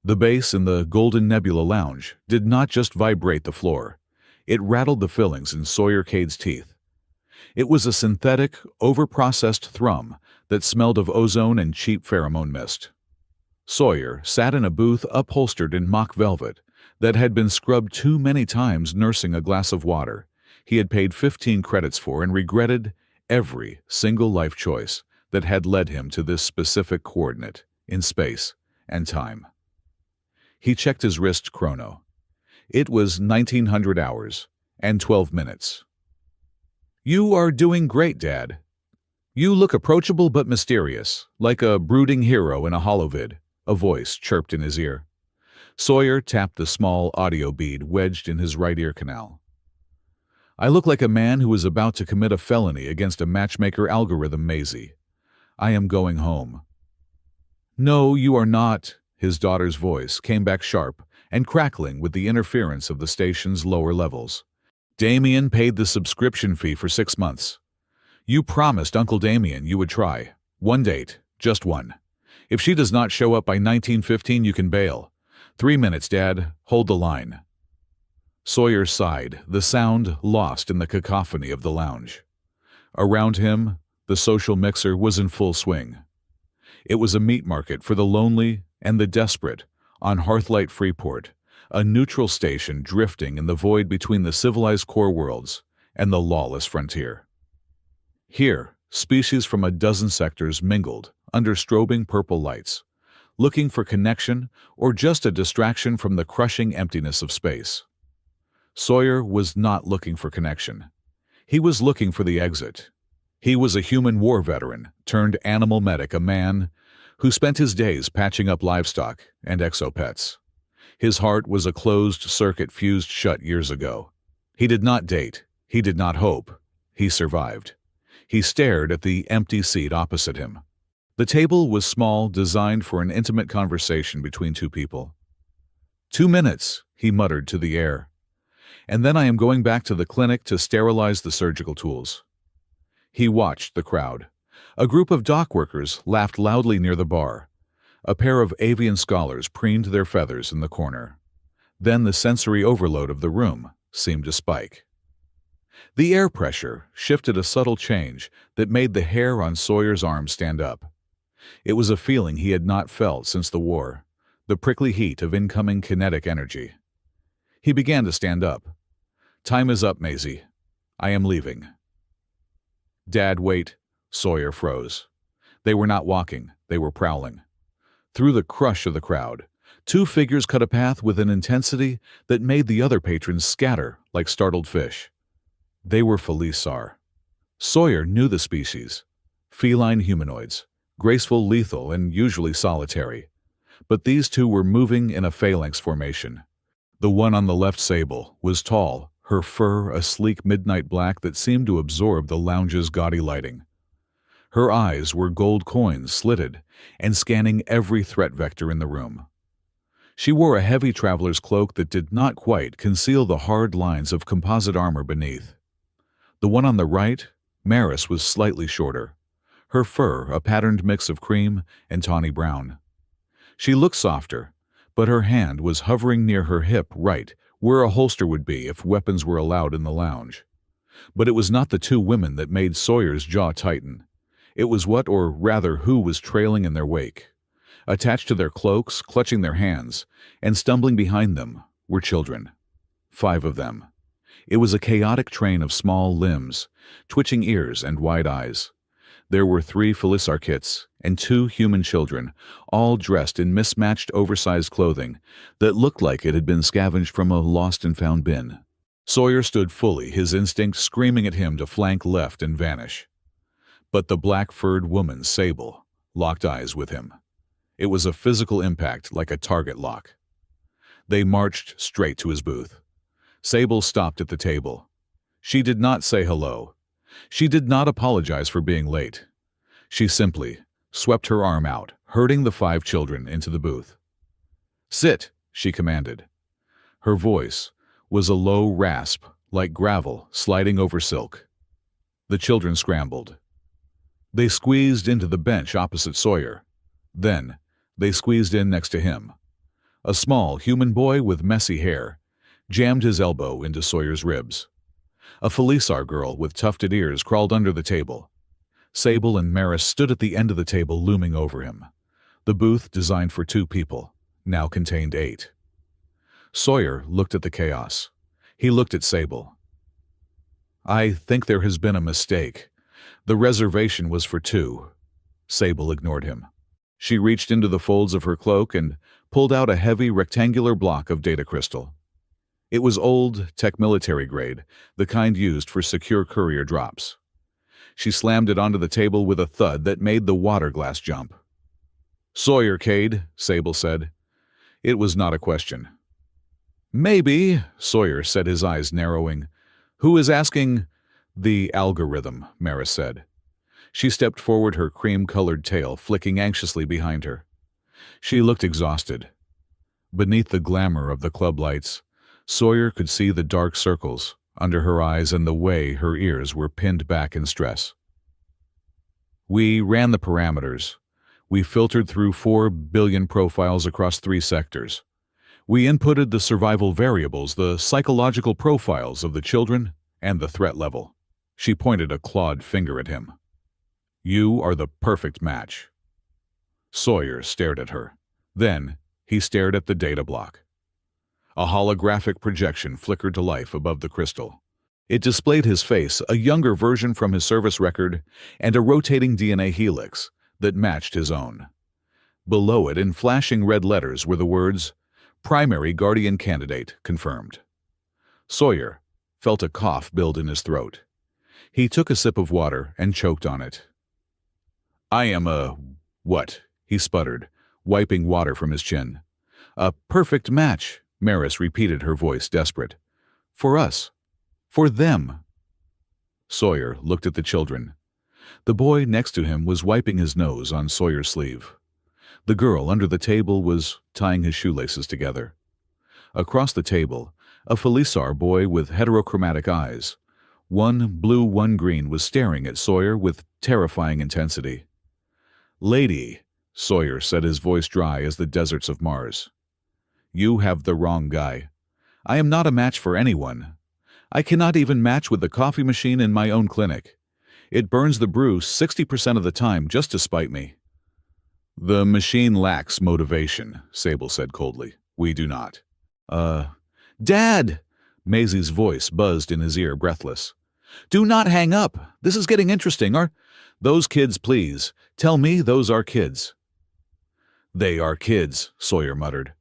The bass in the Golden Nebula Lounge did not just vibrate the floor. It rattled the fillings in Sawyer Cade's teeth. It was a synthetic, overprocessed thrum that smelled of ozone and cheap pheromone mist. Sawyer sat in a booth upholstered in mock velvet that had been scrubbed too many times nursing a glass of water he had paid 15 credits for and regretted every single life choice that had led him to this specific coordinate in space and time. He checked his wrist chrono. It was 1900 hours and 12 minutes. "You are doing great, Dad. You look approachable but mysterious, like a brooding hero in a holovid," a voice chirped in his ear. Sawyer tapped the small audio bead wedged in his right ear canal. "I look like a man who is about to commit a felony against a matchmaker algorithm, Maisie. I am going home." "No, you are not," his daughter's voice came back sharp and crackling with the interference of the station's lower levels. "Damien paid the subscription fee for 6 months. You promised Uncle Damien you would try. One date, just one. If she does not show up by 1915, you can bail. 3 minutes, Dad. Hold the line." Sawyer sighed, the sound lost in the cacophony of the lounge. Around him, the social mixer was in full swing. It was a meat market for the lonely and the desperate on Hearthlight Freeport, a neutral station drifting in the void between the civilized core worlds and the lawless frontier. Here, species from a dozen sectors mingled under strobing purple lights, looking for connection or just a distraction from the crushing emptiness of space. Sawyer was not looking for connection. He was looking for the exit. He was a human war veteran turned animal medic, a man who spent his days patching up livestock and exopets. His heart was a closed circuit fused shut years ago. He did not date. He did not hope. He survived. He stared at the empty seat opposite him. The table was small, designed for an intimate conversation between two people. 2 minutes, he muttered to the air. "And then I am going back to the clinic to sterilize the surgical tools." He watched the crowd. A group of dock workers laughed loudly near the bar. A pair of avian scholars preened their feathers in the corner. Then the sensory overload of the room seemed to spike. The air pressure shifted a subtle change that made the hair on Sawyer's arm stand up. It was a feeling he had not felt since the war, the prickly heat of incoming kinetic energy. He began to stand up. "Time is up, Maisie. I am leaving." "Dad, wait." Sawyer froze. They were not walking, they were prowling. Through the crush of the crowd, two figures cut a path with an intensity that made the other patrons scatter like startled fish. They were Felisar. Sawyer knew the species. Feline humanoids, graceful, lethal, and usually solitary. But these two were moving in a phalanx formation. The one on the left, Sable, was tall, her fur a sleek midnight black that seemed to absorb the lounge's gaudy lighting. Her eyes were gold coins slitted and scanning every threat vector in the room. She wore a heavy traveler's cloak that did not quite conceal the hard lines of composite armor beneath. The one on the right, Maris, was slightly shorter, her fur a patterned mix of cream and tawny brown. She looked softer, but her hand was hovering near her hip right where a holster would be if weapons were allowed in the lounge. But it was not the two women that made Sawyer's jaw tighten. It was what, or rather who, was trailing in their wake. Attached to their cloaks, clutching their hands, and stumbling behind them were children. 5 of them. It was a chaotic train of small limbs, twitching ears and wide eyes. There were 3 Felisar kits and 2 human children, all dressed in mismatched oversized clothing that looked like it had been scavenged from a lost and found bin. Sawyer stood fully, his instinct screaming at him to flank left and vanish. But the black-furred woman, Sable, locked eyes with him. It was a physical impact like a target lock. They marched straight to his booth. Sable stopped at the table. She did not say hello. She did not apologize for being late. She simply swept her arm out, herding the 5 children into the booth. "Sit," she commanded. Her voice was a low rasp like gravel sliding over silk. The children scrambled. They squeezed into the bench opposite Sawyer. Then, they squeezed in next to him. A small human boy with messy hair jammed his elbow into Sawyer's ribs. A Felisar girl with tufted ears crawled under the table. Sable and Maris stood at the end of the table looming over him. The booth, designed for 2 people, now contained 8. Sawyer looked at the chaos. He looked at Sable. "I think there has been a mistake. The reservation was for 2. Sable ignored him. She reached into the folds of her cloak and pulled out a heavy rectangular block of data crystal. It was old, tech military grade, the kind used for secure courier drops. She slammed it onto the table with a thud that made the water glass jump. "Sawyer, Cade," Sable said. It was not a question. "Maybe," Sawyer said, his eyes narrowing. "Who is asking?" "The algorithm," Maris said. She stepped forward, her cream-colored tail flicking anxiously behind her. She looked exhausted. Beneath the glamour of the club lights, Sawyer could see the dark circles under her eyes and the way her ears were pinned back in stress. "We ran the parameters. We filtered through 4 billion profiles across 3 sectors. We inputted the survival variables, the psychological profiles of the children, and the threat level." She pointed a clawed finger at him. "You are the perfect match." Sawyer stared at her. Then he stared at the data block. A holographic projection flickered to life above the crystal. It displayed his face, a younger version from his service record, and a rotating DNA helix that matched his own. Below it, in flashing red letters, were the words, "Primary Guardian Candidate Confirmed." Sawyer felt a cough build in his throat. He took a sip of water and choked on it. "I am a... what?" he sputtered, wiping water from his chin. "A perfect match," Maris repeated, her voice desperate. "For us. For them." Sawyer looked at the children. The boy next to him was wiping his nose on Sawyer's sleeve. The girl under the table was tying his shoelaces together. Across the table, a Felisar boy with heterochromatic eyes, one blue, one green, was staring at Sawyer with terrifying intensity. "Lady," Sawyer said, his voice dry as the deserts of Mars. "You have the wrong guy. I am not a match for anyone. I cannot even match with the coffee machine in my own clinic. It burns the brew 60% of the time just to spite me." "The machine lacks motivation," Sable said coldly. "We do not." Dad!" Maisie's voice buzzed in his ear, breathless. "Do not hang up. This is getting interesting. Are those kids, please? Tell me those are kids." "They are kids," Sawyer muttered.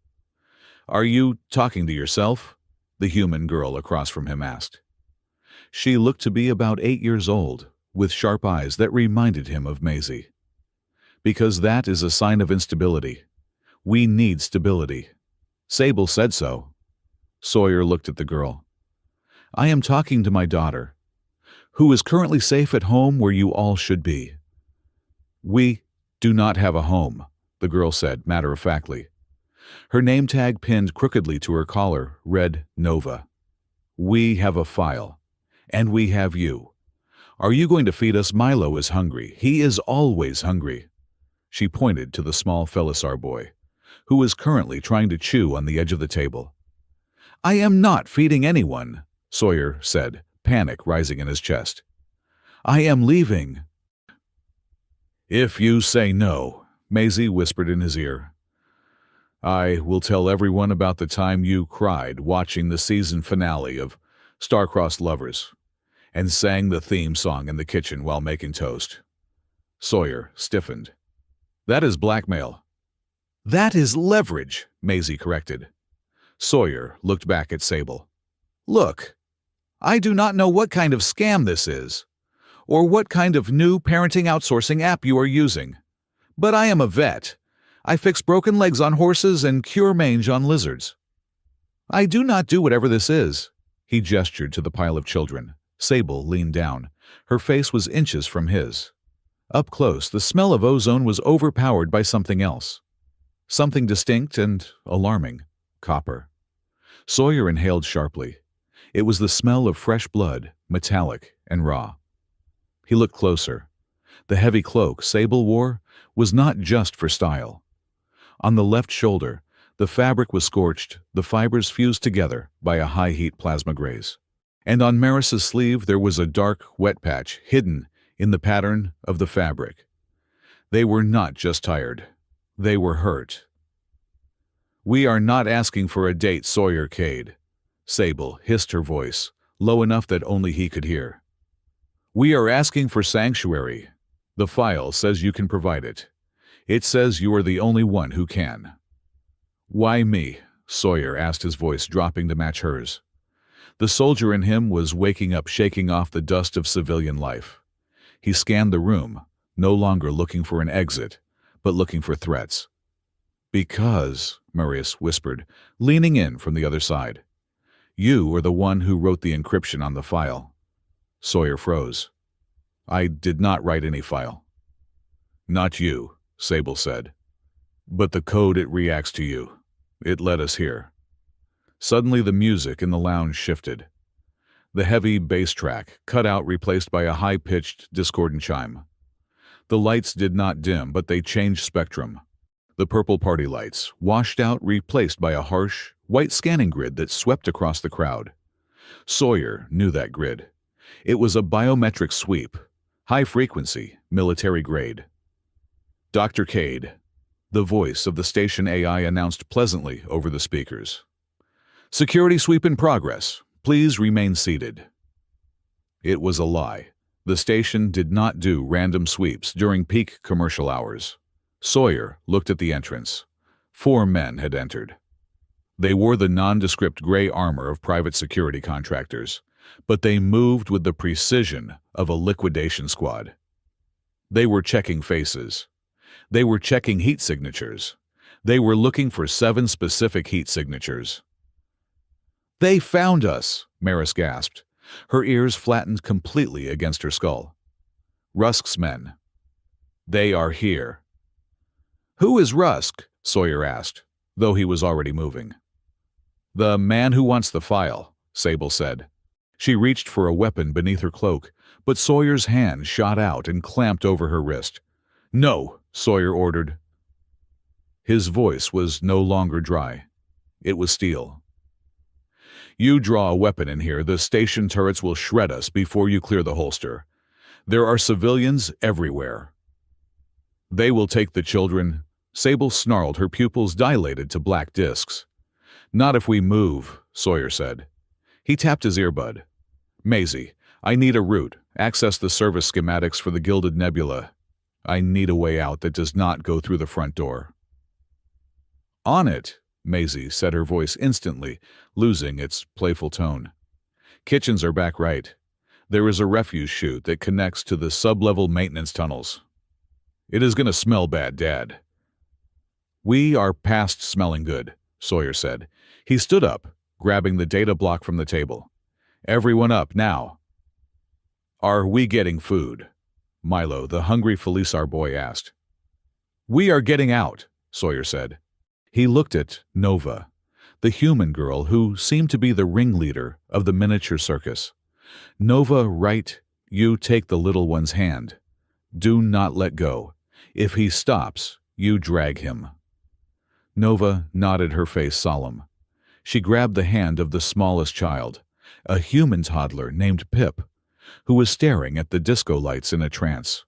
"Are you talking to yourself?" the human girl across from him asked. She looked to be about 8 years old, with sharp eyes that reminded him of Maisie. "Because that is a sign of instability. We need stability. Sable said so." Sawyer looked at the girl. "I am talking to my daughter, who is currently safe at home where you all should be." "We do not have a home," the girl said matter-of-factly. Her name tag pinned crookedly to her collar read Nova. "We have a file. And we have you. Are you going to feed us? Milo is hungry. He is always hungry." She pointed to the small Felisar boy, who was currently trying to chew on the edge of the table. "I am not feeding anyone," Sawyer said, panic rising in his chest. "I am leaving." "If you say no," Maisie whispered in his ear, "I will tell everyone about the time you cried watching the season finale of Star-Crossed Lovers and sang the theme song in the kitchen while making toast." Sawyer stiffened. "That is blackmail." "That is leverage," Maisie corrected. Sawyer looked back at Sable. "Look, I do not know what kind of scam this is, or what kind of new parenting outsourcing app you are using, but I am a vet. I fix broken legs on horses and cure mange on lizards. I do not do whatever this is." He gestured to the pile of children. Sable leaned down. Her face was inches from his. Up close, the smell of ozone was overpowered by something else. Something distinct and alarming. Copper. Sawyer inhaled sharply. It was the smell of fresh blood, metallic and raw. He looked closer. The heavy cloak Sable wore was not just for style. On the left shoulder, The fabric was scorched, the fibers fused together by a high-heat plasma graze. And on Maris's sleeve there was a dark, wet patch hidden in the pattern of the fabric. They were not just tired. They were hurt. "We are not asking for a date, Sawyer Cade," Sable hissed her voice, low enough that only he could hear. "We are asking for sanctuary. The file says you can provide it. It says you are the only one who can." "Why me?" Sawyer asked, his voice dropping to match hers. The soldier in him was waking up, shaking off the dust of civilian life. He scanned the room, no longer looking for an exit, but looking for threats. "Because," Marius whispered, leaning in from the other side, "you are the one who wrote the encryption on the file." Sawyer froze. "I did not write any file." "Not you," Sable said. "But the code it reacts to you. It led us here." Suddenly the music in the lounge shifted. The heavy bass track cut out, replaced by a high-pitched, discordant chime. The lights did not dim, but they changed spectrum. The purple party lights washed out, replaced by a harsh, white scanning grid that swept across the crowd. Sawyer knew that grid. It was a biometric sweep, high-frequency, military-grade. "Dr. Cade," the voice of the station AI announced pleasantly over the speakers. "Security sweep in progress. Please remain seated." It was a lie. The station did not do random sweeps during peak commercial hours. Sawyer looked at the entrance. 4 men had entered. They wore the nondescript gray armor of private security contractors, but they moved with the precision of a liquidation squad. They were checking faces. They were checking heat signatures. They were looking for 7 specific heat signatures. "They found us," Maris gasped. Her ears flattened completely against her skull. "Rusk's men. They are here." "Who is Rusk?" Sawyer asked, though he was already moving. "The man who wants the file," Sable said. She reached for a weapon beneath her cloak, but Sawyer's hand shot out and clamped over her wrist. "No," Sawyer ordered. His voice was no longer dry. It was steel. "You draw a weapon in here, the station turrets will shred us before you clear the holster. There are civilians everywhere." "They will take the children," Sable snarled, her pupils dilated to black discs. "Not if we move," Sawyer said. He tapped his earbud. "Maisie, I need a route. Access the service schematics for the Gilded Nebula. I need a way out that does not go through the front door." "On it," Maisie said, her voice instantly losing its playful tone. "Kitchens are back right. There is a refuse chute that connects to the sub-level maintenance tunnels." "It is going to smell bad, Dad." "We are past smelling good," Sawyer said. He stood up, grabbing the data block from the table. "Everyone up, now." "Are we getting food?" Milo, the hungry Felisar boy, asked. "We are getting out," Sawyer said. He looked at Nova, the human girl who seemed to be the ringleader of the miniature circus. "Nova, right, you take the little one's hand. Do not let go. If he stops, you drag him." Nova nodded, her face solemn. She grabbed the hand of the smallest child, a human toddler named Pip, who was staring at the disco lights in a trance.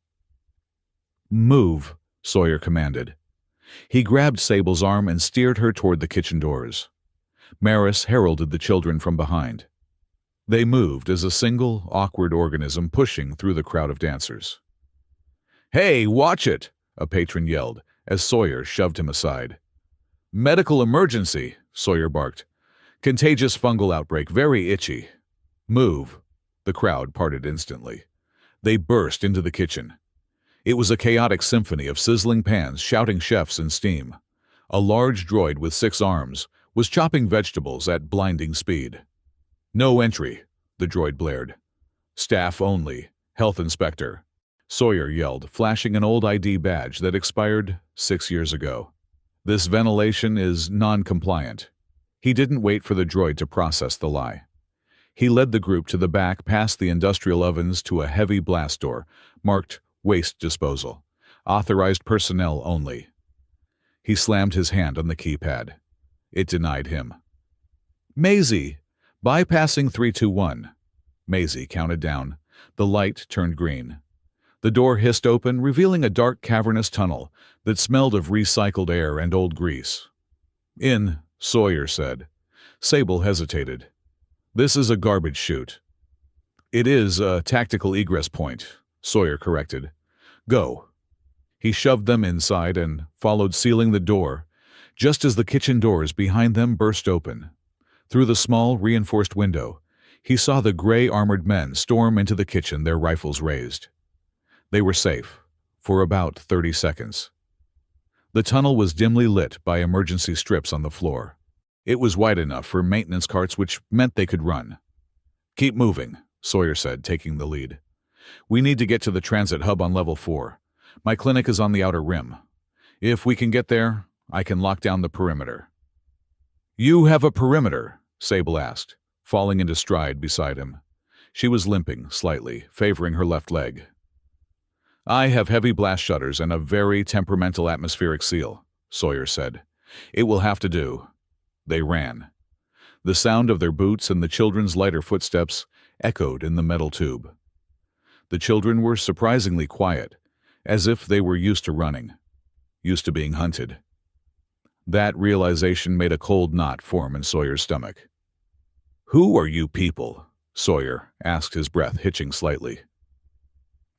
"Move," Sawyer commanded. He grabbed Sable's arm and steered her toward the kitchen doors. Maris heralded the children from behind. They moved as a single, awkward organism pushing through the crowd of dancers. "Hey, watch it!" a patron yelled, as Sawyer shoved him aside. "Medical emergency," Sawyer barked. "Contagious fungal outbreak, very itchy." "Move." The crowd parted instantly. They burst into the kitchen. It was a chaotic symphony of sizzling pans, shouting chefs, and steam. A large droid with 6 arms was chopping vegetables at blinding speed. "No entry," the droid blared. "Staff only. Health inspector," Sawyer yelled, flashing an old ID badge that expired 6 years ago. "This ventilation is non-compliant." He didn't wait for the droid to process the lie. He led the group to the back, past the industrial ovens, to a heavy blast door, marked Waste Disposal. Authorized personnel only. He slammed his hand on the keypad. It denied him. Maisie! Bypassing 321. Maisie counted down. The light turned green. The door hissed open, revealing a dark, cavernous tunnel that smelled of recycled air and old grease. In, Sawyer said. Sable hesitated. This is a garbage chute. It is a tactical egress point, Sawyer corrected. Go. He shoved them inside and followed, sealing the door, just as the kitchen doors behind them burst open. Through the small, reinforced window, he saw the gray armored men storm into the kitchen, their rifles raised. They were safe, for about 30 seconds. The tunnel was dimly lit by emergency strips on the floor. It was wide enough for maintenance carts, which meant they could run. Keep moving, Sawyer said, taking the lead. We need to get to the transit hub on level 4. My clinic is on the outer rim. If we can get there, I can lock down the perimeter. You have a perimeter? Sable asked, falling into stride beside him. She was limping slightly, favoring her left leg. I have heavy blast shutters and a very temperamental atmospheric seal, Sawyer said. It will have to do. They ran. The sound of their boots and the children's lighter footsteps echoed in the metal tube. The children were surprisingly quiet, as if they were used to running, used to being hunted. That realization made a cold knot form in Sawyer's stomach. Who are you people? Sawyer asked, his breath hitching slightly.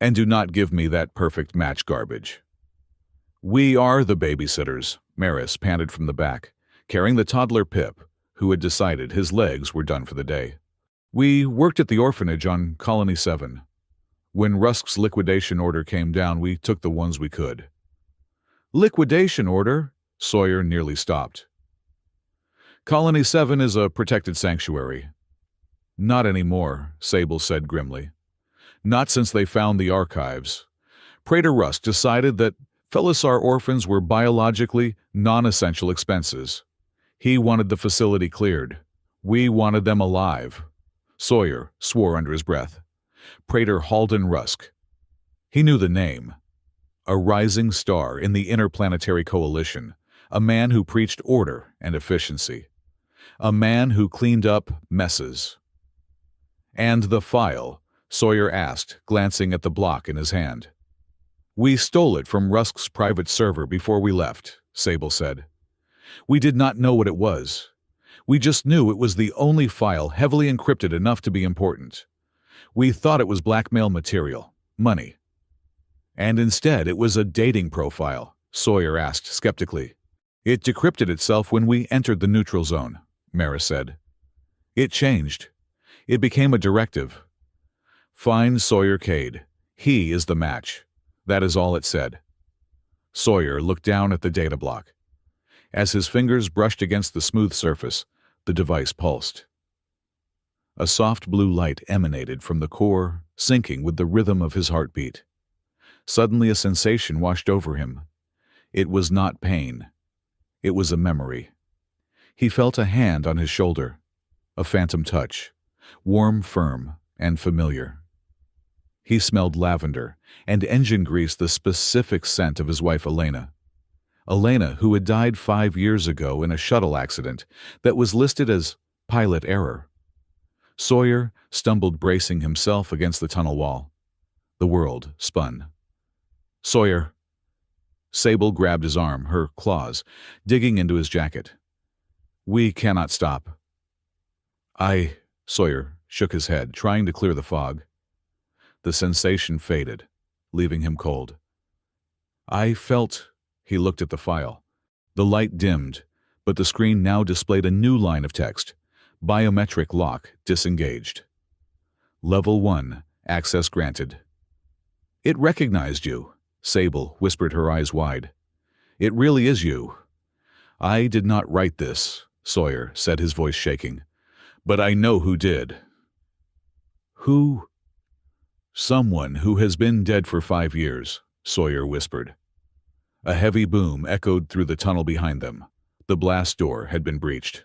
And do not give me that perfect match garbage. We are the babysitters, Maris panted from the back, carrying the toddler Pip, who had decided his legs were done for the day. We worked at the orphanage on Colony 7. When Rusk's liquidation order came down, we took the ones we could. Liquidation order? Sawyer nearly stopped. Colony 7 is a protected sanctuary. Not anymore, Sable said grimly. Not since they found the archives. Praetor Rusk decided that Felisar orphans were biologically non-essential expenses. He wanted the facility cleared. We wanted them alive. Sawyer swore under his breath. Praetor Halden Rusk. He knew the name. A rising star in the interplanetary coalition. A man who preached order and efficiency. A man who cleaned up messes. And the file? Sawyer asked, glancing at the block in his hand. We stole it from Rusk's private server before we left, Sable said. We did not know what it was. We just knew it was the only file heavily encrypted enough to be important. We thought it was blackmail material, money. And instead it was a dating profile, Sawyer asked skeptically. It decrypted itself when we entered the neutral zone, Maris said. It changed. It became a directive. Find Sawyer Cade. He is the match. That is all it said. Sawyer looked down at the data block. As his fingers brushed against the smooth surface, the device pulsed. A soft blue light emanated from the core, syncing with the rhythm of his heartbeat. Suddenly a sensation washed over him. It was not pain. It was a memory. He felt a hand on his shoulder, a phantom touch, warm, firm, and familiar. He smelled lavender and engine grease, the specific scent of his wife Elena. Elena, who had died 5 years ago in a shuttle accident that was listed as pilot error. Sawyer stumbled, bracing himself against the tunnel wall. The world spun. Sawyer. Sable grabbed his arm, her claws digging into his jacket. We cannot stop. Sawyer shook his head, trying to clear the fog. The sensation faded, leaving him cold. He looked at the file. The light dimmed, but the screen now displayed a new line of text. Biometric lock disengaged. Level 1, access granted. It recognized you, Sable whispered, her eyes wide. It really is you. I did not write this, Sawyer said, his voice shaking. But I know who did. Who? Someone who has been dead for 5 years, Sawyer whispered. A heavy boom echoed through the tunnel behind them. The blast door had been breached.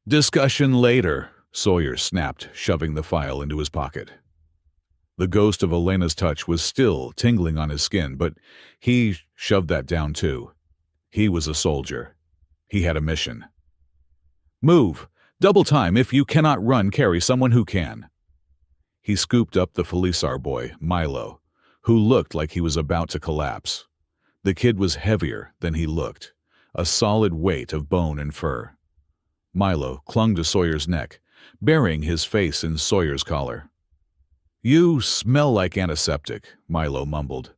Discussion later, Sawyer snapped, shoving the file into his pocket. The ghost of Elena's touch was still tingling on his skin, but he shoved that down too. He was a soldier. He had a mission. Move! Double time! If you cannot run, carry someone who can. He scooped up the Felisar boy, Milo, who looked like he was about to collapse. The kid was heavier than he looked, a solid weight of bone and fur. Milo clung to Sawyer's neck, burying his face in Sawyer's collar. "You smell like antiseptic," Milo mumbled.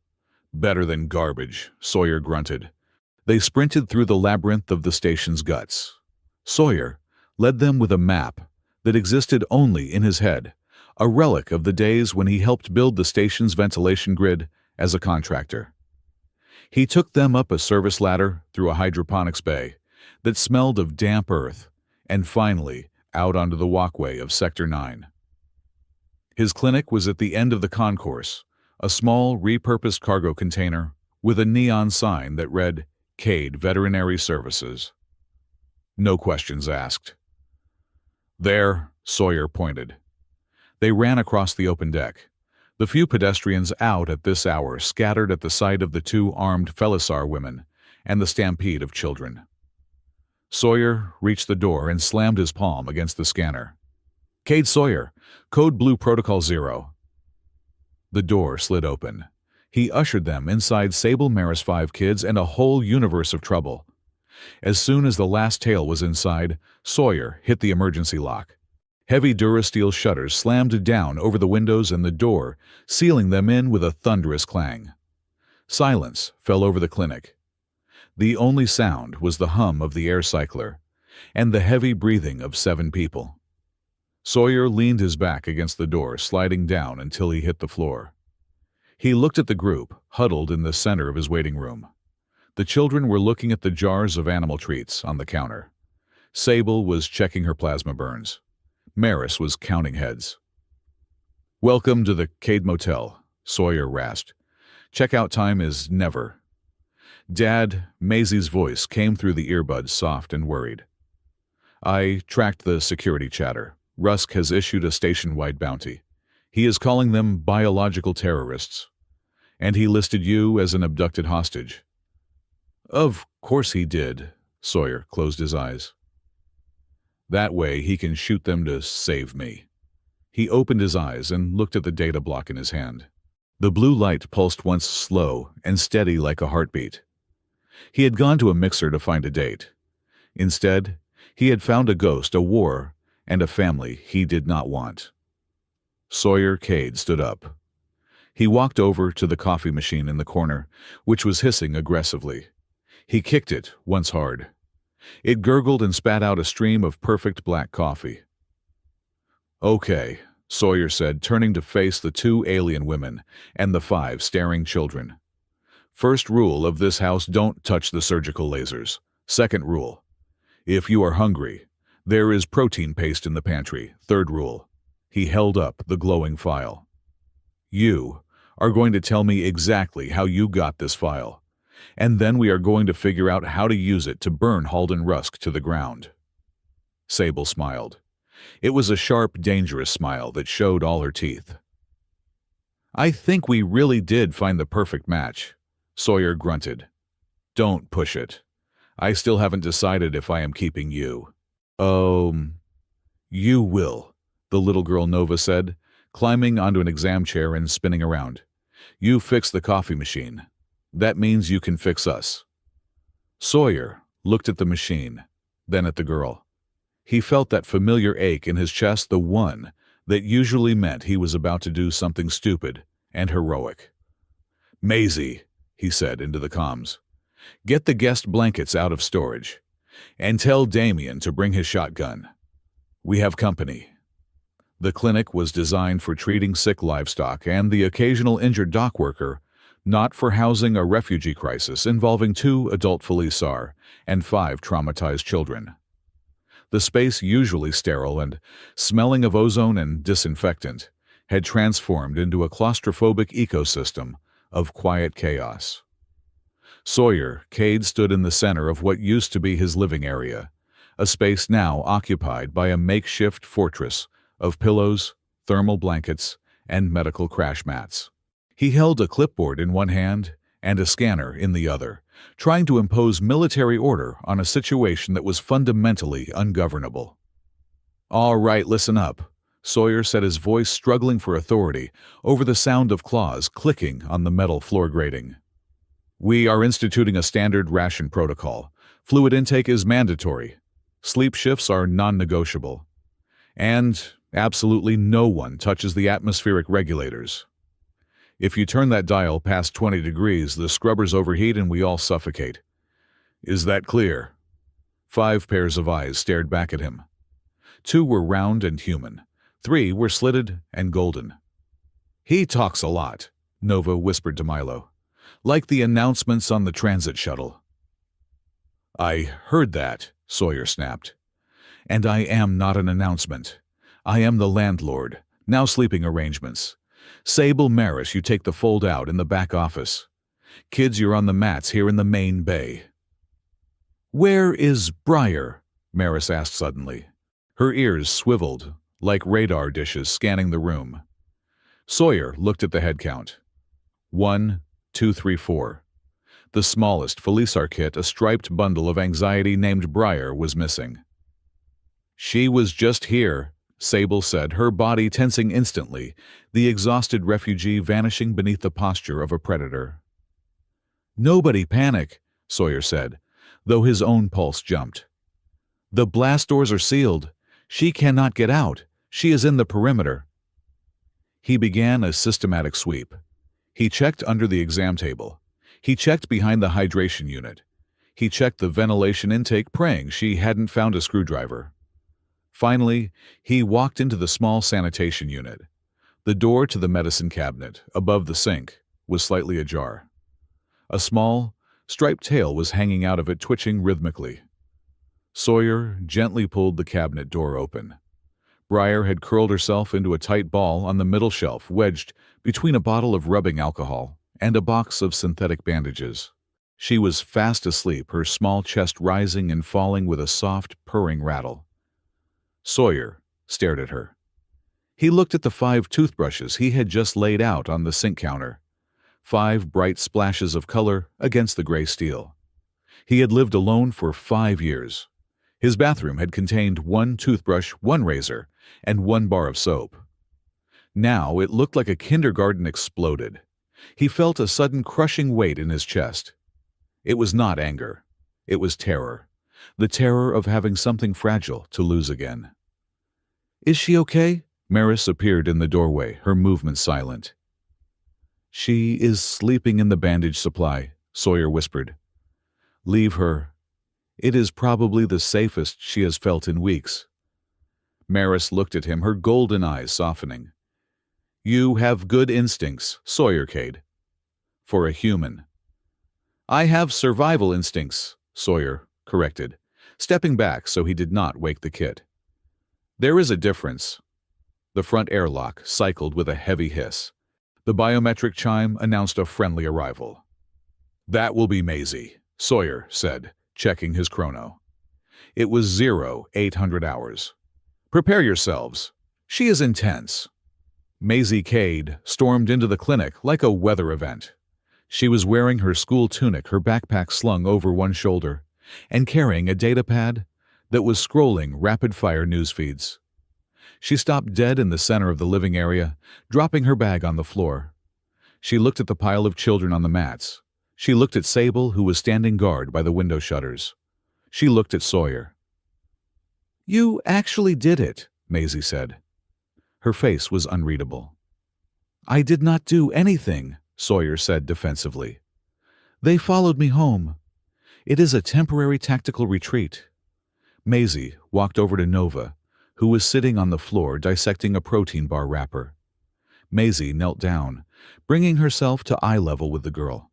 "Better than garbage," Sawyer grunted. They sprinted through the labyrinth of the station's guts. Sawyer led them with a map that existed only in his head, a relic of the days when he helped build the station's ventilation grid as a contractor. He took them up a service ladder through a hydroponics bay that smelled of damp earth, and finally out onto the walkway of Sector 9. His clinic was at the end of the concourse, a small repurposed cargo container with a neon sign that read Cade Veterinary Services. No questions asked. "There," Sawyer pointed. They ran across the open deck. The few pedestrians out at this hour scattered at the sight of the two armed Felisar women and the stampede of children. Sawyer reached the door and slammed his palm against the scanner. "Cade Sawyer, Code Blue Protocol 0. The door slid open. He ushered them inside Sable Maris 5 kids and a whole universe of trouble. As soon as the last tail was inside, Sawyer hit the emergency lock. Heavy Durasteel shutters slammed down over the windows and the door, sealing them in with a thunderous clang. Silence fell over the clinic. The only sound was the hum of the air cycler and the heavy breathing of 7 people. Sawyer leaned his back against the door, sliding down until he hit the floor. He looked at the group, huddled in the center of his waiting room. The children were looking at the jars of animal treats on the counter. Sable was checking her plasma burns. Maris was counting heads. "Welcome to the Cade Motel," Sawyer rasped. "Checkout time is never." "Dad," Maisie's voice came through the earbuds, soft and worried. "I tracked the security chatter. Rusk has issued a station-wide bounty. He is calling them biological terrorists. And he listed you as an abducted hostage." "Of course he did," Sawyer closed his eyes. "That way he can shoot them to save me." He opened his eyes and looked at the data block in his hand. The blue light pulsed once slow and steady like a heartbeat. He had gone to a mixer to find a date. Instead, he had found a ghost, a war, and a family he did not want. Sawyer Cade stood up. He walked over to the coffee machine in the corner, which was hissing aggressively. He kicked it once hard. It gurgled and spat out a stream of perfect black coffee. "Okay," Sawyer said, turning to face the 2 alien women and the 5 staring children. "First rule of this house, don't touch the surgical lasers. Second rule, if you are hungry, there is protein paste in the pantry. Third rule." He held up the glowing file. "You are going to tell me exactly how you got this file, and then we are going to figure out how to use it to burn Halden Rusk to the ground." Sable smiled. It was a sharp, dangerous smile that showed all her teeth. "I think we really did find the perfect match," Sawyer grunted. "Don't push it. I still haven't decided if I am keeping you." You will," the little girl Nova said, climbing onto an exam chair and spinning around. "You fix the coffee machine. That means you can fix us." Sawyer looked at the machine, then at the girl. He felt that familiar ache in his chest, the one that usually meant he was about to do something stupid and heroic. "Maisie," he said into the comms, "get the guest blankets out of storage, and tell Damien to bring his shotgun. We have company." The clinic was designed for treating sick livestock and the occasional injured dock worker, not for housing a refugee crisis involving 2 adult Felisar and 5 traumatized children. The space, usually sterile and smelling of ozone and disinfectant, had transformed into a claustrophobic ecosystem of quiet chaos. Sawyer Cade stood in the center of what used to be his living area, a space now occupied by a makeshift fortress of pillows, thermal blankets, and medical crash mats. He held a clipboard in one hand and a scanner in the other, trying to impose military order on a situation that was fundamentally ungovernable. "All right, listen up," Sawyer said, his voice struggling for authority over the sound of claws clicking on the metal floor grating. "We are instituting a standard ration protocol. Fluid intake is mandatory. Sleep shifts are non-negotiable. And absolutely no one touches the atmospheric regulators. If you turn that dial past 20 degrees, the scrubbers overheat and we all suffocate. Is that clear?" 5 pairs of eyes stared back at him. 2 were round and human. 3 were slitted and golden. "He talks a lot," Nova whispered to Milo. "Like the announcements on the transit shuttle." "I heard that," Sawyer snapped. "And I am not an announcement. I am the landlord. Now sleeping arrangements. Sable Maris, you take the fold out in the back office. Kids, you're on the mats here in the main bay." "Where is Briar?" Maris asked suddenly. Her ears swiveled, like radar dishes scanning the room. Sawyer looked at the head count. 1, 2, 3, 4. The smallest Felisar kit, a striped bundle of anxiety named Briar, was missing. "She was just here," Sable said, her body tensing instantly, the exhausted refugee vanishing beneath the posture of a predator. "Nobody panic," Sawyer said, though his own pulse jumped. "The blast doors are sealed. She cannot get out. She is in the perimeter." He began a systematic sweep. He checked under the exam table. He checked behind the hydration unit. He checked the ventilation intake, praying she hadn't found a screwdriver. Finally, he walked into the small sanitation unit. The door to the medicine cabinet, above the sink, was slightly ajar. A small, striped tail was hanging out of it, twitching rhythmically. Sawyer gently pulled the cabinet door open. Briar had curled herself into a tight ball on the middle shelf, wedged between a bottle of rubbing alcohol and a box of synthetic bandages. She was fast asleep, her small chest rising and falling with a soft, purring rattle. Sawyer stared at her. He looked at the 5 toothbrushes he had just laid out on the sink counter. 5 bright splashes of color against the gray steel. He had lived alone for 5 years. His bathroom had contained 1 toothbrush, 1 razor, and 1 bar of soap. Now it looked like a kindergarten exploded. He felt a sudden crushing weight in his chest. It was not anger. It was terror. The terror of having something fragile to lose again. "Is she okay?" Maris appeared in the doorway, her movement silent. "She is sleeping in the bandage supply," Sawyer whispered. "Leave her. It is probably the safest she has felt in weeks." Maris looked at him, her golden eyes softening. "You have good instincts, Sawyer Cade. For a human." "I have survival instincts," Sawyer corrected, stepping back so he did not wake the kit. "There is a difference." The front airlock cycled with a heavy hiss. The biometric chime announced a friendly arrival. "That will be Maisie," Sawyer said, checking his chrono. It was 0800 hours. "Prepare yourselves. She is intense." Maisie Cade stormed into the clinic like a weather event. She was wearing her school tunic, her backpack slung over one shoulder, and carrying a data pad that was scrolling rapid-fire news feeds. She stopped dead in the center of the living area, dropping her bag on the floor. She looked at the pile of children on the mats. She looked at Sable, who was standing guard by the window shutters. She looked at Sawyer. "You actually did it," Maisie said. Her face was unreadable. "I did not do anything," Sawyer said defensively. "They followed me home. It is a temporary tactical retreat." Maisie walked over to Nova, who was sitting on the floor dissecting a protein bar wrapper. Maisie knelt down, bringing herself to eye level with the girl.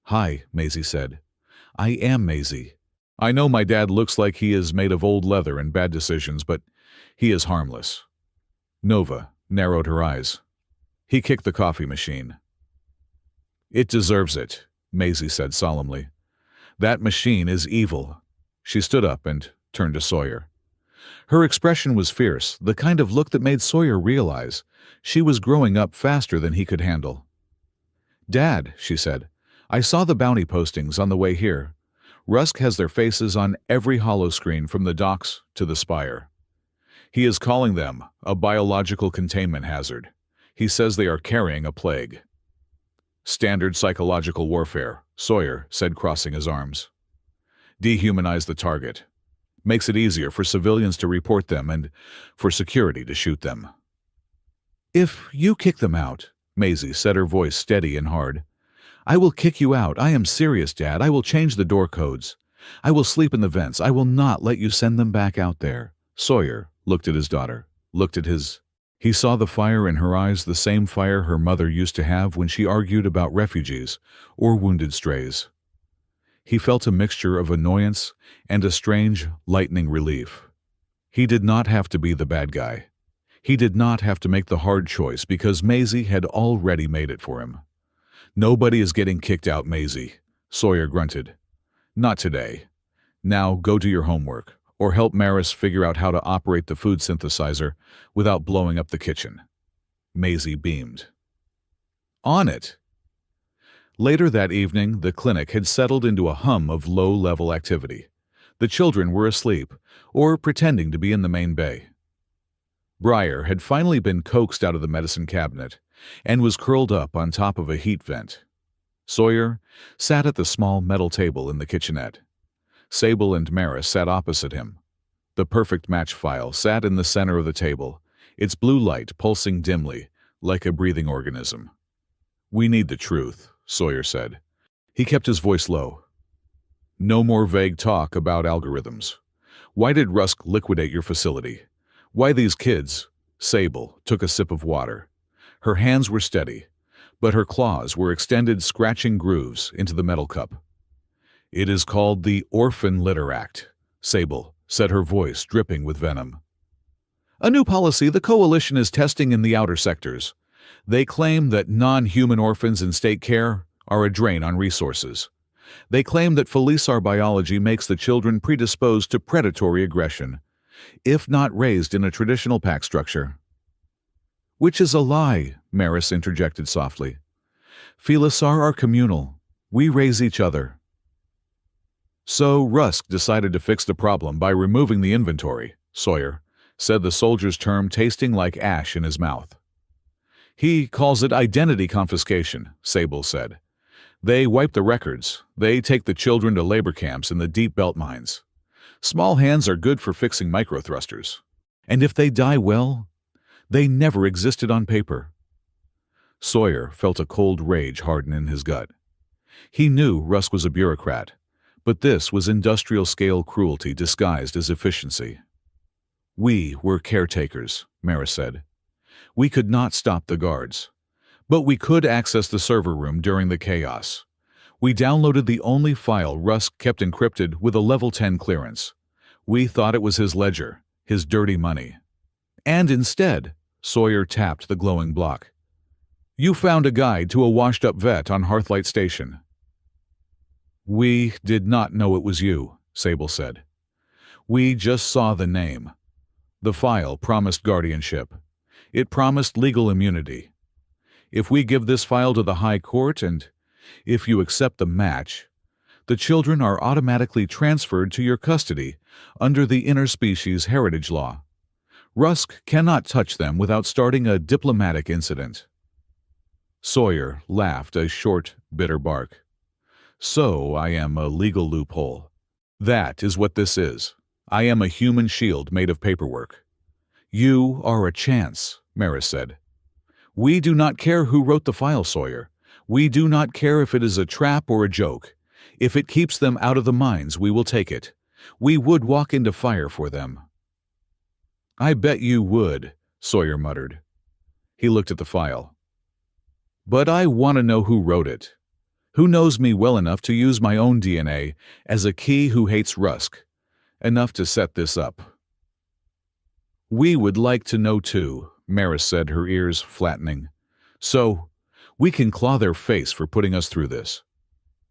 "Hi," Maisie said. "I am Maisie. I know my dad looks like he is made of old leather and bad decisions, but he is harmless." Nova narrowed her eyes. He kicked the coffee machine. "It deserves it," Maisie said solemnly. "That machine is evil." She stood up and turned to Sawyer. Her expression was fierce, the kind of look that made Sawyer realize she was growing up faster than he could handle. "Dad," she said, I saw the bounty postings on the way here. Rusk has their faces on every holoscreen from the docks to the spire. He is calling them a biological containment hazard. He says they are carrying a plague. Standard psychological warfare, Sawyer said, crossing his arms. Dehumanize the target. Makes it easier for civilians to report them and for security to shoot them. If you kick them out, Maisie said, her voice steady and hard. I will kick you out. I am serious, Dad. I will change the door codes. I will sleep in the vents. I will not let you send them back out there. Sawyer looked at his daughter, looked at his... He saw the fire in her eyes, the same fire her mother used to have when she argued about refugees or wounded strays. He felt a mixture of annoyance and a strange, lightning relief. He did not have to be the bad guy. He did not have to make the hard choice because Maisie had already made it for him. Nobody is getting kicked out, Maisie, Sawyer grunted. Not today. Now go do your homework, or help Maris figure out how to operate the food synthesizer without blowing up the kitchen. Maisie beamed. On it. Later that evening, the clinic had settled into a hum of low-level activity. The children were asleep, or pretending to be in the main bay. Briar had finally been coaxed out of the medicine cabinet and was curled up on top of a heat vent. Sawyer sat at the small metal table in the kitchenette. Sable and Maris sat opposite him. The perfect match file sat in the center of the table, its blue light pulsing dimly, like a breathing organism. We need the truth, Sawyer said. He kept his voice low. No more vague talk about algorithms. Why did Rusk liquidate your facility? Why these kids? Sable took a sip of water. Her hands were steady, but her claws were extended, scratching grooves into the metal cup. It is called the Orphan Litter Act, Sable said, her voice dripping with venom. A new policy the Coalition is testing in the outer sectors. They claim that non-human orphans in state care are a drain on resources. They claim that Felisar biology makes the children predisposed to predatory aggression, if not raised in a traditional pack structure. Which is a lie, Maris interjected softly. Felisar are communal. We raise each other. So Rusk decided to fix the problem by removing the inventory, Sawyer said, the soldier's term tasting like ash in his mouth. He calls it identity confiscation, Sable said. They wipe the records. They take the children to labor camps in the deep belt mines. Small hands are good for fixing microthrusters. And if they die well, they never existed on paper. Sawyer felt a cold rage harden in his gut. He knew Rusk was a bureaucrat, but this was industrial-scale cruelty disguised as efficiency. We were caretakers, Maris said. We could not stop the guards, but we could access the server room during the chaos. We downloaded the only file Rusk kept encrypted with a level 10 clearance. We thought it was his ledger, his dirty money. And instead, Sawyer tapped the glowing block. You found a guide to a washed-up vet on Hearthlight Station. We did not know it was you, Sable said. We just saw the name. The file promised guardianship. It promised legal immunity. If we give this file to the High Court and if you accept the match, the children are automatically transferred to your custody under the interspecies heritage law. Rusk cannot touch them without starting a diplomatic incident. Sawyer laughed a short, bitter bark. So I am a legal loophole. That is what this is. I am a human shield made of paperwork. You are a chance, Maris said. We do not care who wrote the file, Sawyer. We do not care if it is a trap or a joke. If it keeps them out of the mines, we will take it. We would walk into fire for them. I bet you would, Sawyer muttered. He looked at the file. But I want to know who wrote it. Who knows me well enough to use my own DNA as a key who hates Rusk, enough to set this up. We would like to know too, Maris said, her ears flattening. So, we can claw their face for putting us through this.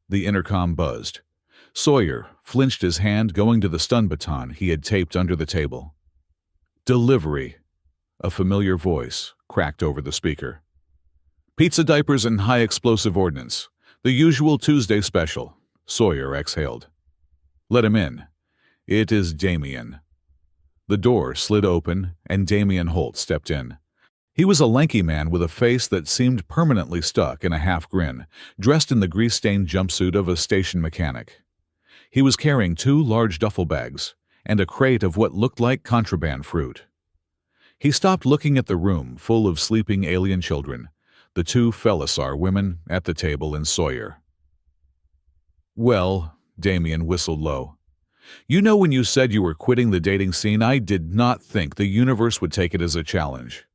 The intercom buzzed. Sawyer flinched, his hand going to the stun baton he had taped under the table. Delivery. A familiar voice cracked over the speaker. Pizza diapers and high explosive ordnance. The usual Tuesday special, Sawyer exhaled. Let him in. It is Damien. The door slid open, and Damien Holt stepped in. He was a lanky man with a face that seemed permanently stuck in a half-grin, dressed in the grease-stained jumpsuit of a station mechanic. He was carrying 2 large duffel bags and a crate of what looked like contraband fruit. He stopped looking at the room full of sleeping alien children, the 2 Felisar women at the table and Sawyer. Well, Damien whistled low. You know, when you said you were quitting the dating scene, I did not think the universe would take it as a challenge.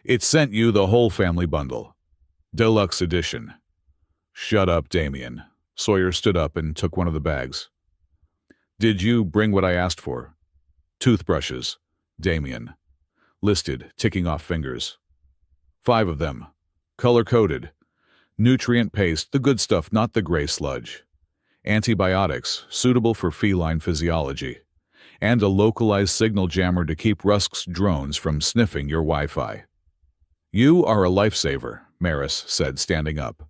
It sent you the whole family bundle. Deluxe edition. Shut up, Damien. Sawyer stood up and took one of the bags. Did you bring what I asked for? Toothbrushes. Damien listed, ticking off fingers. 5 of them. Color-coded. Nutrient paste, the good stuff, not the gray sludge. Antibiotics, suitable for feline physiology. And a localized signal jammer to keep Rusk's drones from sniffing your Wi-Fi. You are a lifesaver, Maris said, standing up.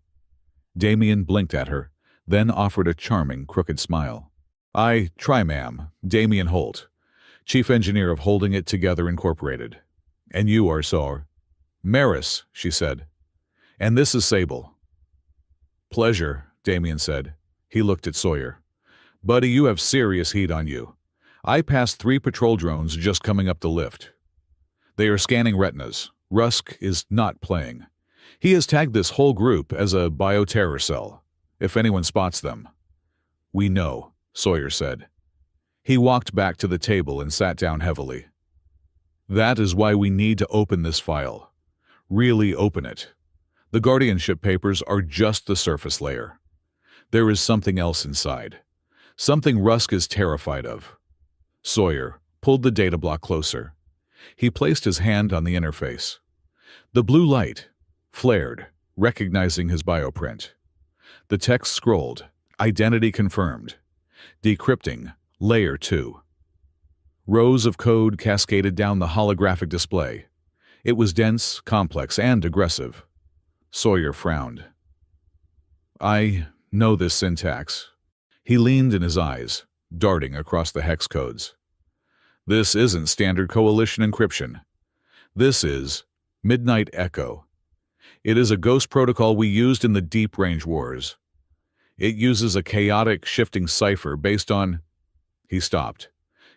Damien blinked at her, then offered a charming, crooked smile. I try, ma'am. Damien Holt, chief engineer of Holding It Together Incorporated. And you are Sawyer. Maris, she said. And this is Sable. Pleasure, Damien said. He looked at Sawyer. Buddy, you have serious heat on you. I passed 3 patrol drones just coming up the lift. They are scanning retinas. Rusk is not playing. He has tagged this whole group as a bioterror cell, if anyone spots them. We know, Sawyer said. He walked back to the table and sat down heavily. That is why we need to open this file. Really open it. The guardianship papers are just the surface layer. There is something else inside. Something Rusk is terrified of. Sawyer pulled the data block closer. He placed his hand on the interface. The blue light flared, recognizing his bioprint. The text scrolled, identity confirmed. Decrypting, layer 2. Rows of code cascaded down the holographic display. It was dense, complex, and aggressive. Sawyer frowned. I know this syntax. He leaned in his eyes, darting across the hex codes. This isn't standard coalition encryption. This is Midnight Echo. It is a ghost protocol we used in the Deep Range Wars. It uses a chaotic, shifting cipher based on... He stopped.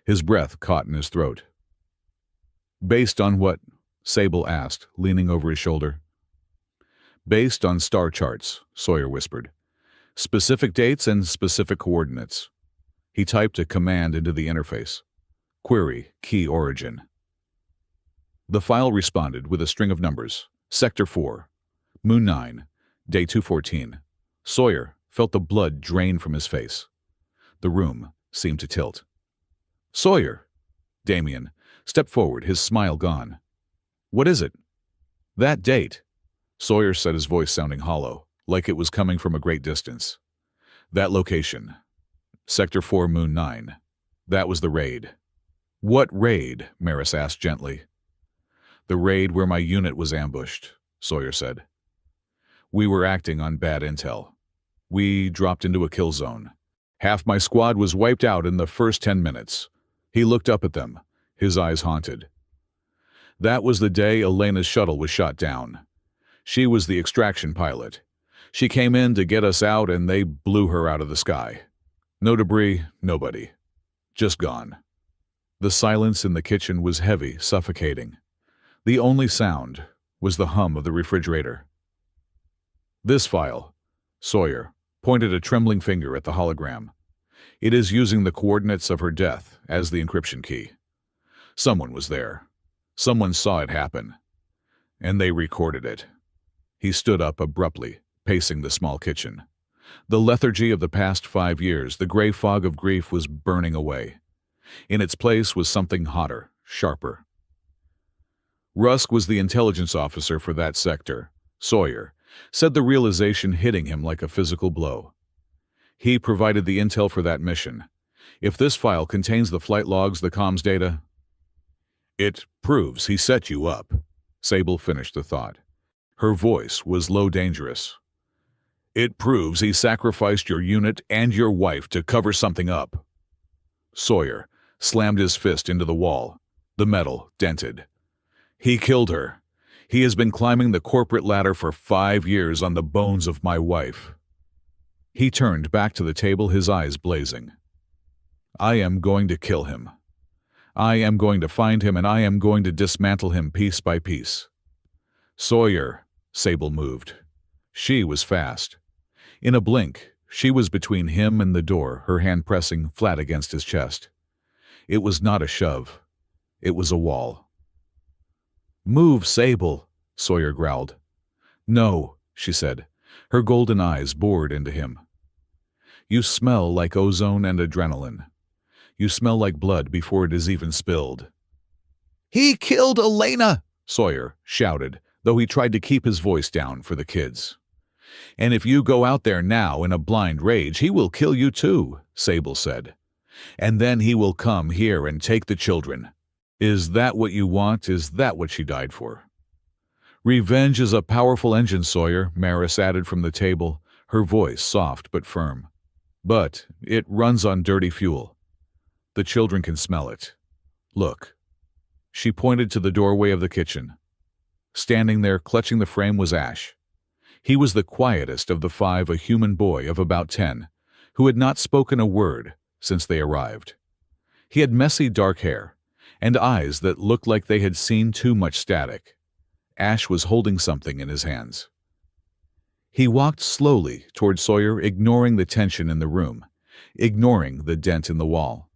His breath caught in his throat. Based on what? Sable asked, leaning over his shoulder. Based on star charts, Sawyer whispered. Specific dates and specific coordinates. He typed a command into the interface. Query, key origin. The file responded with a string of numbers. Sector 4, Moon 9, Day 214. Sawyer felt the blood drain from his face. The room seemed to tilt. Sawyer! Damien stepped forward, his smile gone. What is it? That date. Sawyer said, his voice sounding hollow, like it was coming from a great distance. That location. Sector 4, Moon 9. That was the raid. What raid? Maris asked gently. The raid where my unit was ambushed, Sawyer said. We were acting on bad intel. We dropped into a kill zone. Half my squad was wiped out in the first 10 minutes. He looked up at them, his eyes haunted. That was the day Elena's shuttle was shot down. She was the extraction pilot. She came in to get us out and they blew her out of the sky. No debris, nobody. Just gone. The silence in the kitchen was heavy, suffocating. The only sound was the hum of the refrigerator. This file, Sawyer pointed a trembling finger at the hologram. It is using the coordinates of her death as the encryption key. Someone was there. Someone saw it happen. And they recorded it. He stood up abruptly, pacing the small kitchen. The lethargy of the past 5 years, the gray fog of grief was burning away. In its place was something hotter, sharper. Rusk was the intelligence officer for that sector. Sawyer said, the realization hitting him like a physical blow. He provided the intel for that mission. If this file contains the flight logs, the comms data... It proves he set you up. Sable finished the thought. Her voice was low, dangerous. It proves he sacrificed your unit and your wife to cover something up. Sawyer slammed his fist into the wall. The metal dented. He killed her. He has been climbing the corporate ladder for 5 years on the bones of my wife. He turned back to the table, his eyes blazing. I am going to kill him. I am going to find him, and I am going to dismantle him piece by piece. Sawyer, Sable moved. She was fast. In a blink, she was between him and the door, her hand pressing flat against his chest. It was not a shove. It was a wall. Move, Sable, Sawyer growled. No, she said, her golden eyes bored into him. You smell like ozone and adrenaline. You smell like blood before it is even spilled. He killed Elena, Sawyer shouted, though he tried to keep his voice down for the kids. And if you go out there now in a blind rage, he will kill you too, Sable said. And then he will come here and take the children. Is that what you want? Is that what she died for? Revenge is a powerful engine, Sawyer, Maris added from the table, her voice soft but firm. But it runs on dirty fuel. The children can smell it. Look. She pointed to the doorway of the kitchen. Standing there, clutching the frame, was Ash. He was the quietest of the 5, a human boy of about 10, who had not spoken a word since they arrived. He had messy dark hair, and eyes that looked like they had seen too much static. Ash was holding something in his hands. He walked slowly toward Sawyer, ignoring the tension in the room, ignoring the dent in the wall.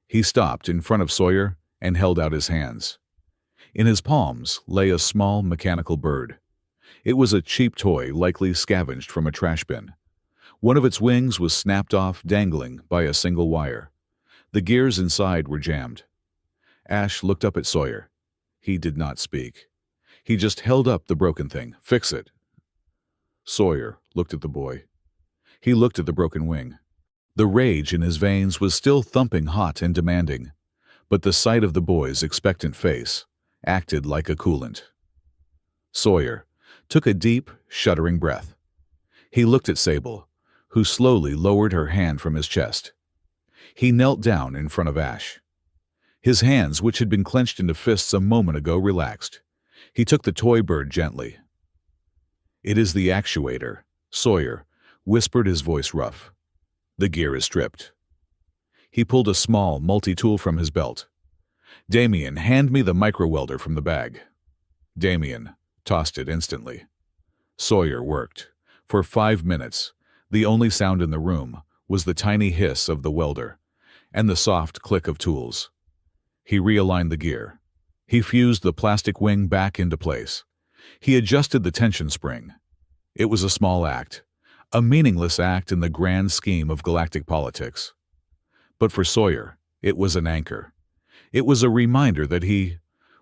He stopped in front of Sawyer and held out his hands. In his palms lay a small mechanical bird. It was a cheap toy, likely scavenged from a trash bin. One of its wings was snapped off, dangling by a single wire. The gears inside were jammed. Ash looked up at Sawyer. He did not speak. He just held up the broken thing. Fix it. Sawyer looked at the boy. He looked at the broken wing. The rage in his veins was still thumping hot and demanding, but the sight of the boy's expectant face acted like a coolant. Sawyer took a deep, shuddering breath. He looked at Sable, who slowly lowered her hand from his chest. He knelt down in front of Ash. His hands, which had been clenched into fists a moment ago, relaxed. He took the toy bird gently. It is the actuator, Sawyer whispered, his voice rough. The gear is stripped. He pulled a small multi-tool from his belt. Damien, hand me the micro-welder from the bag. Damien tossed it instantly. Sawyer worked. For 5 minutes, the only sound in the room was the tiny hiss of the welder and the soft click of tools. He realigned the gear. He fused the plastic wing back into place. He adjusted the tension spring. It was a small act, a meaningless act in the grand scheme of galactic politics. But for Sawyer, it was an anchor. It was a reminder that he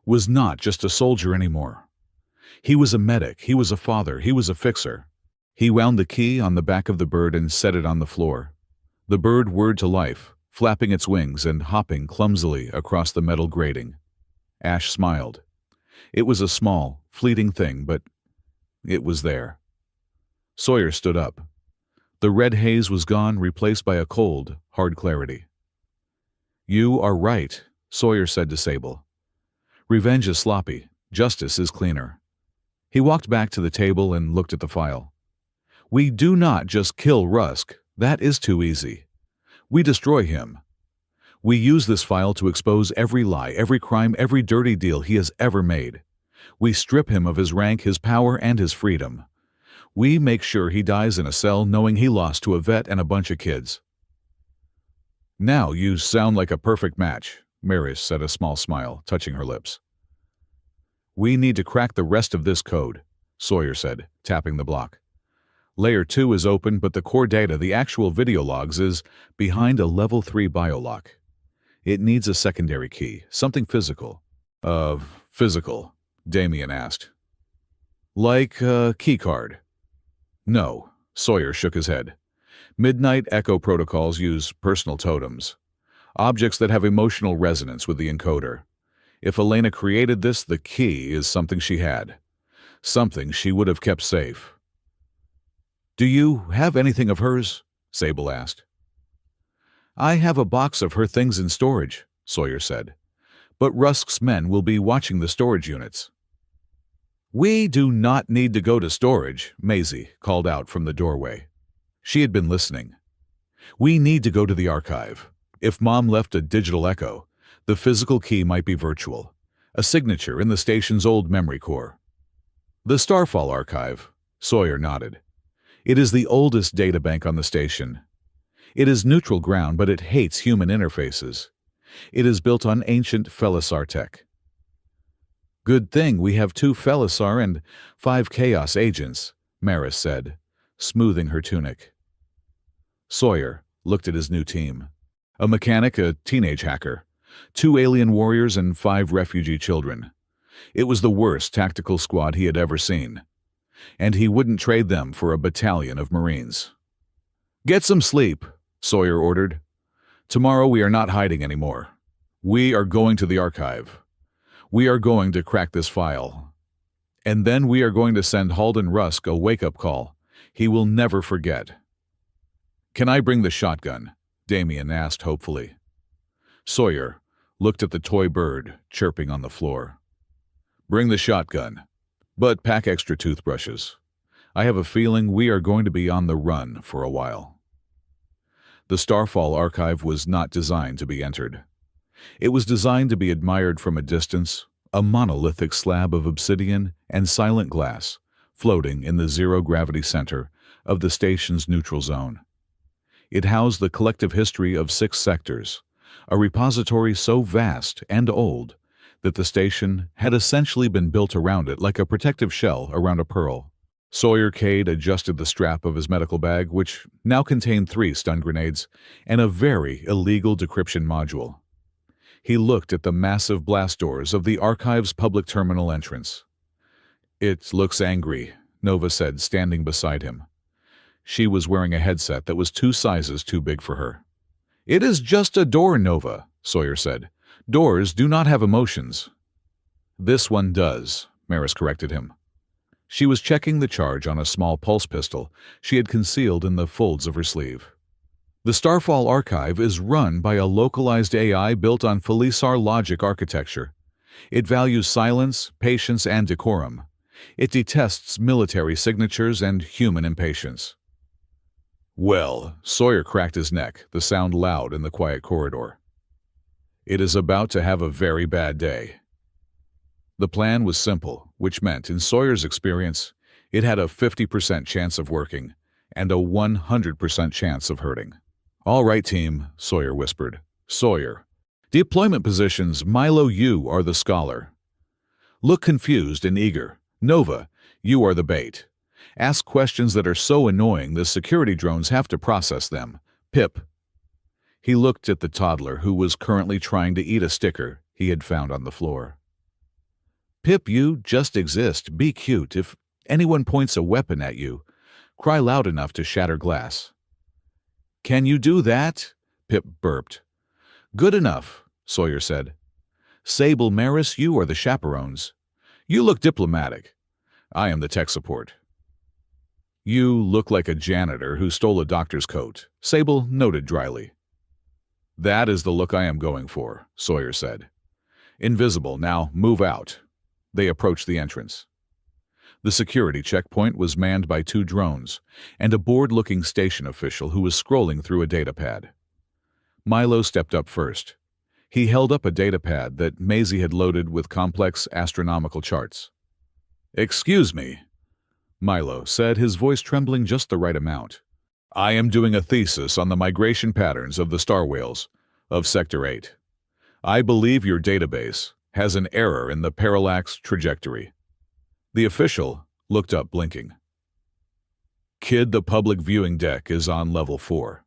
was not just a soldier anymore. He was a medic, he was a father, he was a fixer. He wound the key on the back of the bird and set it on the floor. The bird whirred to life, flapping its wings and hopping clumsily across the metal grating. Ash smiled. It was a small, fleeting thing, but it was there. Sawyer stood up. The red haze was gone, replaced by a cold, hard clarity. You are right, Sawyer said to Sable. Revenge is sloppy. Justice is cleaner. He walked back to the table and looked at the file. We do not just kill Rusk. That is too easy. We destroy him. We use this file to expose every lie, every crime, every dirty deal he has ever made. We strip him of his rank, his power, and his freedom. We make sure he dies in a cell knowing he lost to a vet and a bunch of kids. Now you sound like a perfect match, Maris said, a small smile touching her lips. We need to crack the rest of this code, Sawyer said, tapping the block. Layer 2 is open, but the core data, the actual video logs, is behind a level 3 biolock. It needs a secondary key, something physical. Physical, Damien asked. Like a keycard. No, Sawyer shook his head. Midnight Echo protocols use personal totems, objects that have emotional resonance with the encoder. If Elena created this, the key is something she had, something she would have kept safe. Do you have anything of hers? Sable asked. I have a box of her things in storage, Sawyer said. But Rusk's men will be watching the storage units. We do not need to go to storage, Maisie called out from the doorway. She had been listening. We need to go to the archive. If Mom left a digital echo, the physical key might be virtual, a signature in the station's old memory core. The Starfall archive, Sawyer nodded. It is the oldest databank on the station. It is neutral ground, but it hates human interfaces. It is built on ancient Felisar tech. Good thing we have 2 Felisar and 5 Chaos agents, Maris said, smoothing her tunic. Sawyer looked at his new team. A mechanic, a teenage hacker, 2 alien warriors, and 5 refugee children. It was the worst tactical squad he had ever seen, and he wouldn't trade them for a battalion of Marines. Get some sleep, Sawyer ordered. Tomorrow we are not hiding anymore. We are going to the archive. We are going to crack this file. And then we are going to send Halden Rusk a wake-up call he will never forget. Can I bring the shotgun? Damien asked hopefully. Sawyer looked at the toy bird chirping on the floor. Bring the shotgun, but pack extra toothbrushes. I have a feeling we are going to be on the run for a while. The Starfall archive was not designed to be entered. It was designed to be admired from a distance, a monolithic slab of obsidian and silent glass floating in the zero-gravity center of the station's neutral zone. It housed the collective history of 6 sectors, a repository so vast and old that the station had essentially been built around it like a protective shell around a pearl. Sawyer Cade adjusted the strap of his medical bag, which now contained 3 stun grenades and a very illegal decryption module. He looked at the massive blast doors of the archive's public terminal entrance. It looks angry, Nova said, standing beside him. She was wearing a headset that was 2 sizes too big for her. It is just a door, Nova, Sawyer said. Doors do not have emotions. This one does, Maris corrected him. She was checking the charge on a small pulse pistol she had concealed in the folds of her sleeve. The Starfall archive is run by a localized AI built on Felisar logic architecture. It values silence, patience, and decorum. It detests military signatures and human impatience. Well, Sawyer cracked his neck, the sound loud in the quiet corridor. It is about to have a very bad day. The plan was simple, which meant, in Sawyer's experience, it had a 50% chance of working and a 100% chance of hurting. All right, team, Sawyer whispered. Sawyer. Deployment positions, Milo, you are the scholar. Look confused and eager. Nova, you are the bait. Ask questions that are so annoying the security drones have to process them. Pip. He looked at the toddler who was currently trying to eat a sticker he had found on the floor. Pip, you just exist. Be cute. If anyone points a weapon at you, cry loud enough to shatter glass. Can you do that? Pip burped. Good enough, Sawyer said. Sable, Maris, you are the chaperones. You look diplomatic. I am the tech support. You look like a janitor who stole a doctor's coat, Sable noted dryly. That is the look I am going for, Sawyer said. Invisible, now move out. They approached the entrance. The security checkpoint was manned by 2 drones and a bored-looking station official who was scrolling through a datapad. Milo stepped up first. He held up a datapad that Maisie had loaded with complex astronomical charts. Excuse me, Milo said, his voice trembling just the right amount. I am doing a thesis on the migration patterns of the star whales of Sector 8. I believe your database has an error in the parallax trajectory. The official looked up, blinking. Kid, the public viewing deck is on level 4.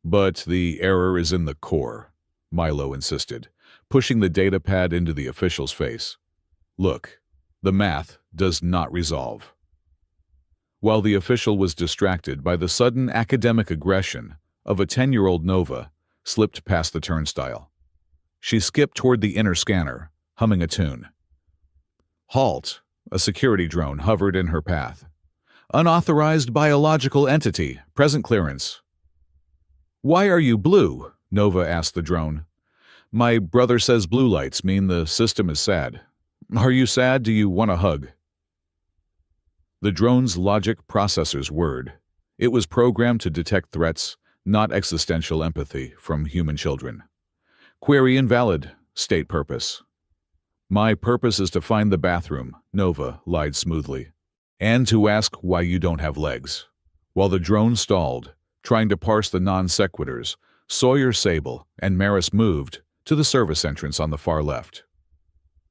But the error is in the core, Milo insisted, pushing the datapad into the official's face. Look, the math does not resolve. While the official was distracted by the sudden academic aggression of a 10-year-old Nova slipped past the turnstile. She skipped toward the inner scanner, humming a tune. Halt! A security drone hovered in her path. Unauthorized biological entity. Present clearance. Why are you blue? Nova asked the drone. My brother says blue lights mean the system is sad. Are you sad? Do you want a hug? The drone's logic processors whirred. It was programmed to detect threats, not existential empathy, from human children. Query invalid. State purpose. My purpose is to find the bathroom, Nova lied smoothly. And to ask why you don't have legs. While the drone stalled, trying to parse the non-sequiturs, Sawyer, Sable, and Maris moved to the service entrance on the far left.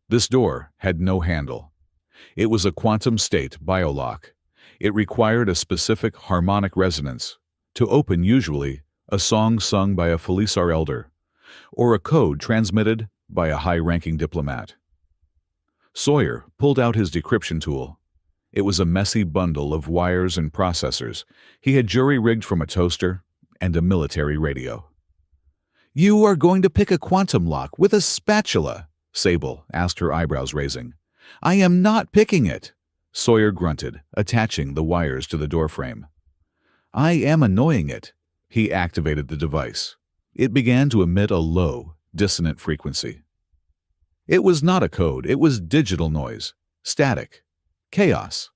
This door had no handle. It was a quantum state biolock. It required a specific harmonic resonance to open, usually a song sung by a Felisar elder, or a code transmitted by a high-ranking diplomat. Sawyer pulled out his decryption tool. It was a messy bundle of wires and processors he had jury-rigged from a toaster and a military radio. You are going to pick a quantum lock with a spatula, Sable asked, her eyebrows raising. I am not picking it, Sawyer grunted, attaching the wires to the doorframe. I am annoying it. He activated the device. It began to emit a low, dissonant frequency. It was not a code, it was digital noise, static, chaos.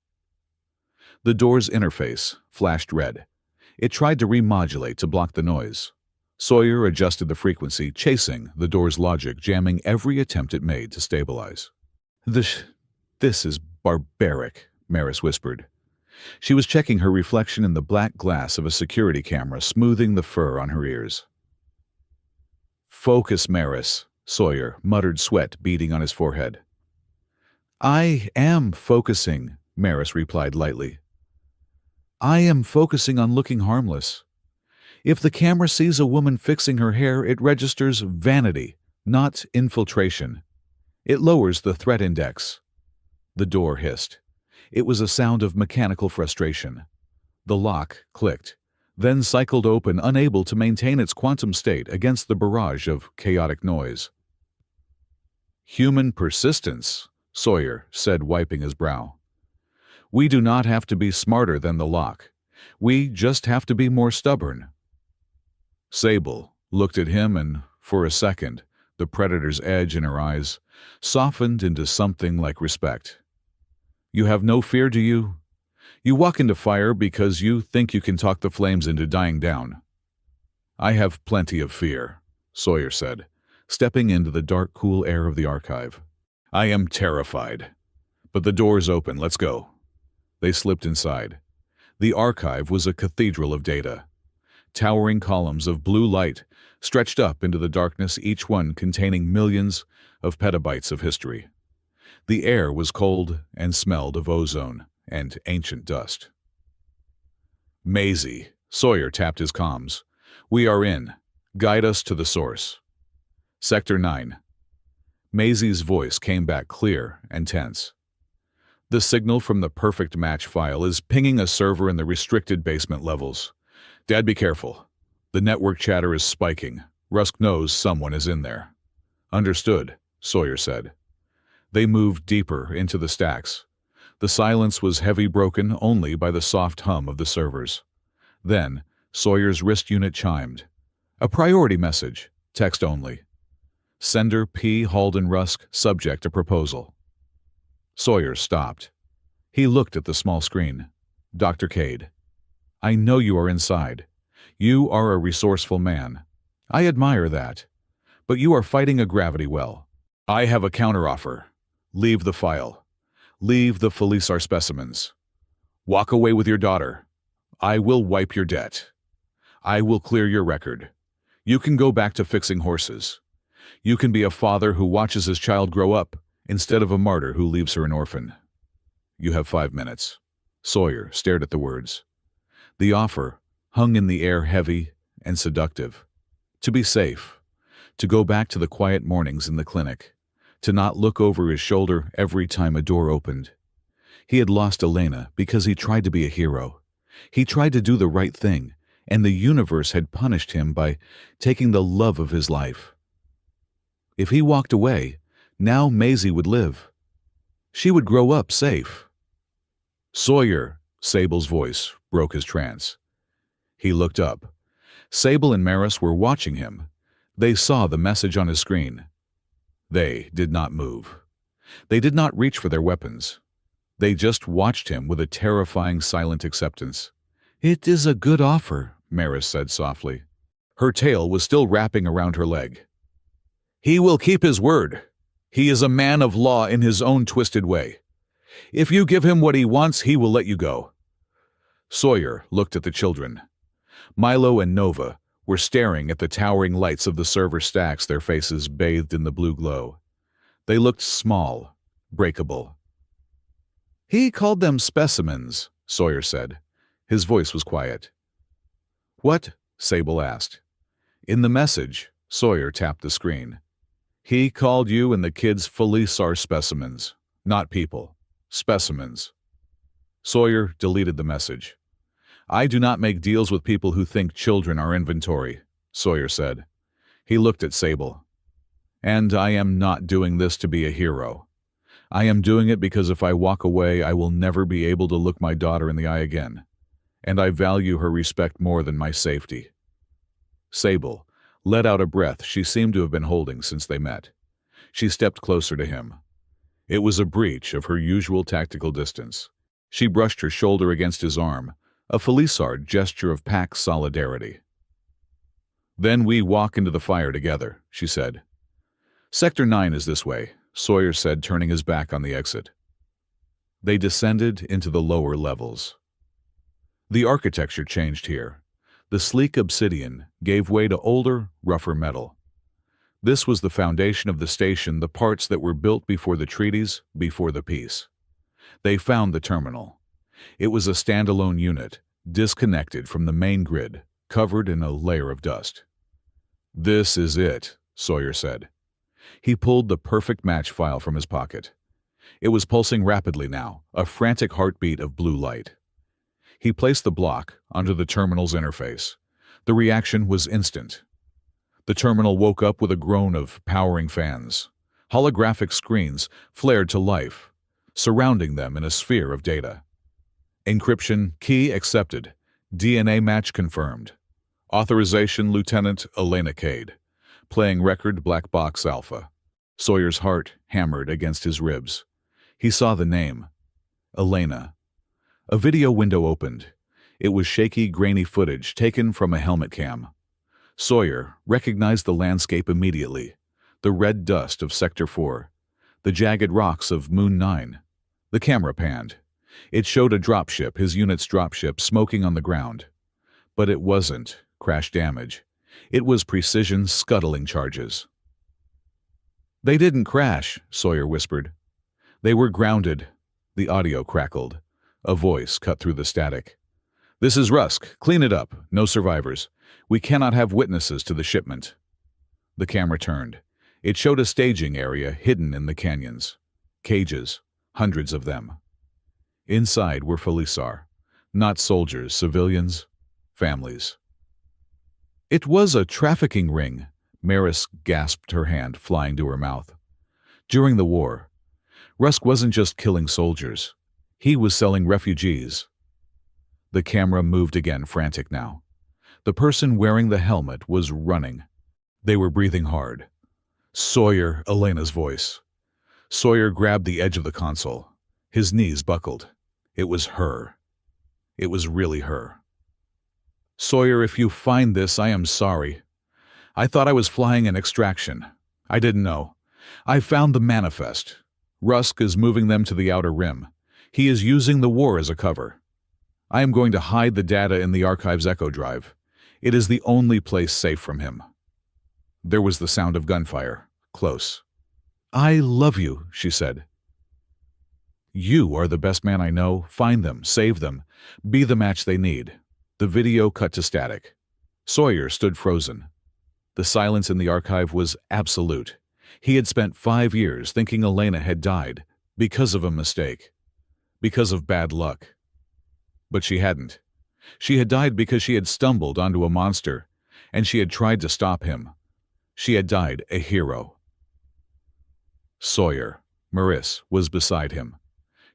The door's interface flashed red. It tried to remodulate to block the noise. Sawyer adjusted the frequency, chasing the door's logic, jamming every attempt it made to stabilize. This is barbaric, Maris whispered. She was checking her reflection in the black glass of a security camera, smoothing the fur on her ears. Focus, Maris, Sawyer muttered, sweat beading on his forehead. I am focusing, Maris replied lightly. I am focusing on looking harmless. If the camera sees a woman fixing her hair, it registers vanity, not infiltration. It lowers the threat index. The door hissed. It was a sound of mechanical frustration. The lock clicked, then cycled open, unable to maintain its quantum state against the barrage of chaotic noise. Human persistence, Sawyer said, wiping his brow. We do not have to be smarter than the lock. We just have to be more stubborn. Sable looked at him, and for a second, the predator's edge in her eyes softened into something like respect. You have no fear, do you? You walk into fire because you think you can talk the flames into dying down. I have plenty of fear, Sawyer said, stepping into the dark, cool air of the archive. I am terrified. But the door's open, let's go. They slipped inside. The archive was a cathedral of data. Towering columns of blue light stretched up into the darkness, each one containing millions of petabytes of history. The air was cold and smelled of ozone and ancient dust. Maisie, Sawyer tapped his comms. We are in. Guide us to the source. Sector 9. Maisie's voice came back clear and tense. The signal from the perfect match file is pinging a server in the restricted basement levels. Dad, be careful. The network chatter is spiking. Rusk knows someone is in there. Understood, Sawyer said. They moved deeper into the stacks. The silence was heavy, broken only by the soft hum of the servers. Then, Sawyer's wrist unit chimed. A priority message, text only. Sender P. Halden Rusk, subject a proposal. Sawyer stopped. He looked at the small screen. Dr. Cade. I know you are inside. You are a resourceful man. I admire that. But you are fighting a gravity well. I have a counteroffer. Leave the file. Leave the Felisar specimens. Walk away with your daughter. I will wipe your debt. I will clear your record. You can go back to fixing horses. You can be a father who watches his child grow up instead of a martyr who leaves her an orphan. You have 5 minutes. Sawyer stared at the words. The offer hung in the air, heavy and seductive. To be safe. To go back to the quiet mornings in the clinic. To not look over his shoulder every time a door opened. He had lost Elena because he tried to be a hero. He tried to do the right thing, and the universe had punished him by taking the love of his life. If he walked away, now Maisie would live. She would grow up safe. Sawyer, Sable's voice broke his trance. He looked up. Sable and Maris were watching him. They saw the message on his screen. They did not move. They did not reach for their weapons. They just watched him with a terrifying silent acceptance. "It is a good offer," Maris said softly. Her tail was still wrapping around her leg. "He will keep his word. He is a man of law in his own twisted way. If you give him what he wants, he will let you go." Sawyer looked at the children. Milo and Nova were staring at the towering lights of the server stacks, their faces bathed in the blue glow. They looked small, breakable. "He called them specimens," Sawyer said. His voice was quiet. "What?" Sable asked. In the message, Sawyer tapped the screen. "He called you and the kids Felisar specimens. Not people. Specimens." Sawyer deleted the message. "I do not make deals with people who think children are inventory," Sawyer said. He looked at Sable. "And I am not doing this to be a hero. I am doing it because if I walk away, I will never be able to look my daughter in the eye again. And I value her respect more than my safety." Sable let out a breath she seemed to have been holding since they met. She stepped closer to him. It was a breach of her usual tactical distance. She brushed her shoulder against his arm, a Felisard gesture of pack solidarity. "Then we walk into the fire together," she said. "Sector 9 is this way," Sawyer said, turning his back on the exit. They descended into the lower levels. The architecture changed here. The sleek obsidian gave way to older, rougher metal. This was the foundation of the station, the parts that were built before the treaties, before the peace. They found the terminal. It was a standalone unit, disconnected from the main grid, covered in a layer of dust. "This is it," Sawyer said. He pulled the perfect match file from his pocket. It was pulsing rapidly now, a frantic heartbeat of blue light. He placed the block onto the terminal's interface. The reaction was instant. The terminal woke up with a groan of powering fans. Holographic screens flared to life, surrounding them in a sphere of data. Encryption key accepted. DNA match confirmed. Authorization Lieutenant Elena Cade. Playing record Black Box Alpha. Sawyer's heart hammered against his ribs. He saw the name. Elena. A video window opened. It was shaky, grainy footage taken from a helmet cam. Sawyer recognized the landscape immediately. The red dust of Sector 4. The jagged rocks of Moon 9. The camera panned. It showed a dropship, his unit's dropship, smoking on the ground. But it wasn't crash damage. It was precision scuttling charges. "They didn't crash," Sawyer whispered. "They were grounded." The audio crackled. A voice cut through the static. "This is Rusk. Clean it up. No survivors. We cannot have witnesses to the shipment." The camera turned. It showed a staging area hidden in the canyons. Cages. Hundreds of them. Inside were Felisar. Not soldiers, civilians, families. "It was a trafficking ring," Maris gasped, her hand flying to her mouth. During the war, Rusk wasn't just killing soldiers. He was selling refugees. The camera moved again, frantic now. The person wearing the helmet was running. They were breathing hard. "Sawyer," Elena's voice. Sawyer grabbed the edge of the console. His knees buckled. It was her. It was really her. "Sawyer, if you find this, I am sorry. I thought I was flying an extraction. I didn't know. I found the manifest. Rusk is moving them to the outer rim. He is using the war as a cover. I am going to hide the data in the archive's echo drive. It is the only place safe from him." There was the sound of gunfire, close. "I love you," she said. "You are the best man I know. Find them, save them, be the match they need." The video cut to static. Sawyer stood frozen. The silence in the archive was absolute. He had spent 5 years thinking Elena had died because of a mistake, because of bad luck. But she hadn't. She had died because she had stumbled onto a monster, and she had tried to stop him. She had died a hero. Sawyer, Maris, was beside him.